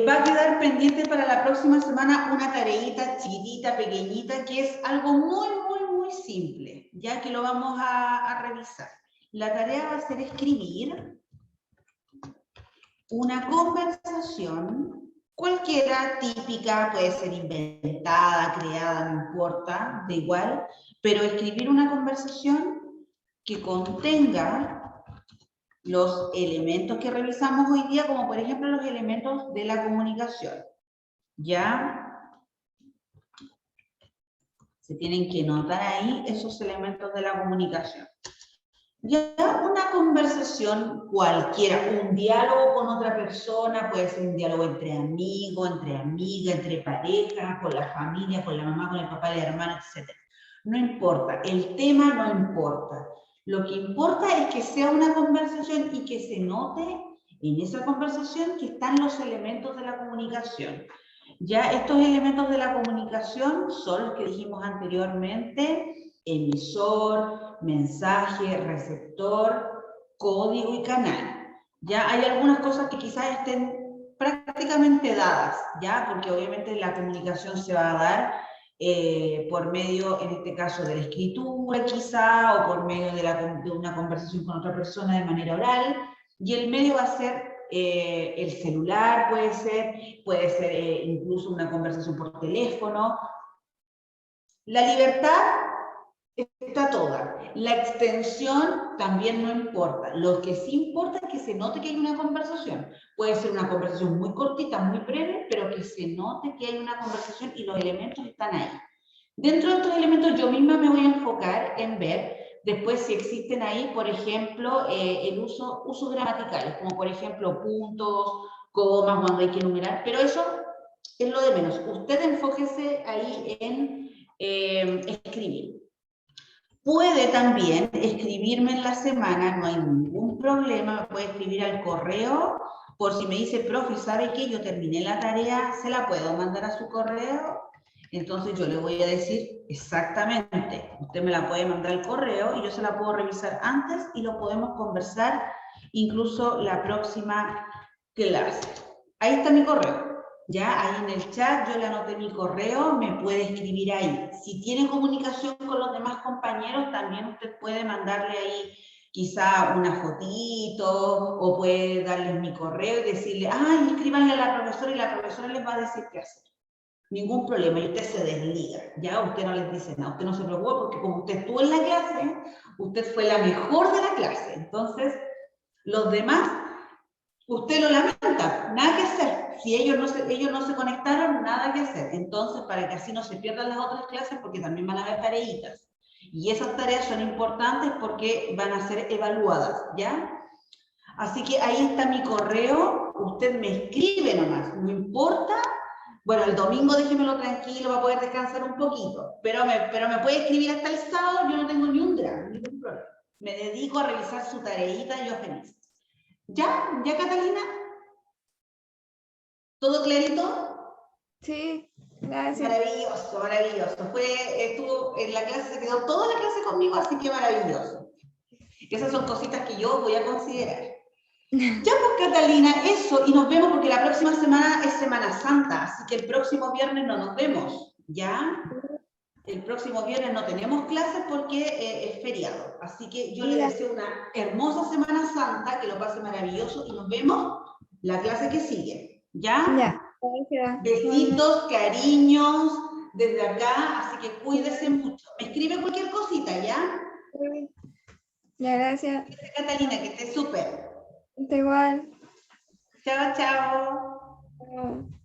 Va a quedar pendiente para la próxima semana una tareita chiquitita, pequeñita, que es algo muy simple, ya que lo vamos a revisar. La tarea va a ser escribir una conversación cualquiera, típica, puede ser inventada, creada, no importa, da igual, pero escribir una conversación que contenga los elementos que revisamos hoy día, como por ejemplo los elementos de la comunicación. ¿Ya? Se tienen que notar ahí esos elementos de la comunicación. Ya una conversación cualquiera, un diálogo con otra persona, puede ser un diálogo entre amigos, entre amigas, entre parejas, con la familia, con la mamá, con el papá, el hermano, etc. No importa, el tema no importa. Lo que importa es que sea una conversación y que se note en esa conversación que están los elementos de la comunicación. Ya estos elementos de la comunicación son los que dijimos anteriormente: emisor, mensaje, receptor, código y canal. Ya hay algunas cosas que quizás estén prácticamente dadas, ya, porque obviamente la comunicación se va a dar por medio, en este caso, de la escritura quizá, o por medio de una conversación con otra persona de manera oral, y el medio va a ser el celular, puede ser incluso una conversación por teléfono. La libertad está toda. La extensión también no importa. Lo que sí importa es que se note que hay una conversación. Puede ser una conversación muy cortita, muy breve, pero que se note que hay una conversación y los elementos están ahí. Dentro de estos elementos yo misma me voy a enfocar en ver después si existen ahí, por ejemplo, el usos gramaticales, como por ejemplo puntos, comas, cuando hay que enumerar, pero eso es lo de menos. Usted enfóquese ahí en escribir. Puede también escribirme en la semana, no hay ningún problema, me puede escribir al correo, por si me dice, profe, ¿sabe qué? Yo terminé la tarea, ¿se la puedo mandar a su correo? Entonces yo le voy a decir, exactamente, usted me la puede mandar al correo y yo se la puedo revisar antes y lo podemos conversar incluso la próxima clase. Ahí está mi correo. Ya ahí en el chat yo le anoté mi correo, me puede escribir ahí. Si tiene comunicación con los demás compañeros, también usted puede mandarle ahí quizá una fotito, o puede darles mi correo y decirle, ay, escríbanle a la profesora, y la profesora les va a decir qué hacer. Ningún problema, y usted se desliga, ya usted no les dice nada, usted no se preocupa, porque como usted estuvo en la clase, usted fue la mejor de la clase. Entonces, los demás, usted lo lamenta, nada que hacer. Si ellos no se conectaron, nada que hacer. Entonces, para que así no se pierdan las otras clases, porque también van a haber tareitas. Y esas tareas son importantes porque van a ser evaluadas, ¿ya? Así que ahí está mi correo, usted me escribe nomás, no importa Bueno, el domingo déjemelo tranquilo para poder descansar un poquito, pero me puede escribir hasta el sábado, yo no tengo ni un drama, ningún problema. Me dedico a revisar su tareita y yo feliz. ¿Ya? ¿Ya, Catalina? ¿Todo clarito? Sí, gracias. Maravilloso, maravilloso. Estuvo en la clase, se quedó toda la clase conmigo, así que maravilloso. Esas son cositas que yo voy a considerar. Ya pues, Catalina, eso, y nos vemos porque la próxima semana es Semana Santa, así que el próximo viernes no nos vemos, ¿ya? El próximo viernes no tenemos clases porque es feriado, así que yo le Ya. deseo una hermosa Semana Santa, que lo pase maravilloso y nos vemos la clase que sigue, ¿ya? Ya, gracias. Besitos, cariños desde acá, así que cuídese mucho. Me escribe cualquier cosita, ¿ya? Ya, gracias. Catalina, que esté súper. Está igual. Chao, chao. Chao.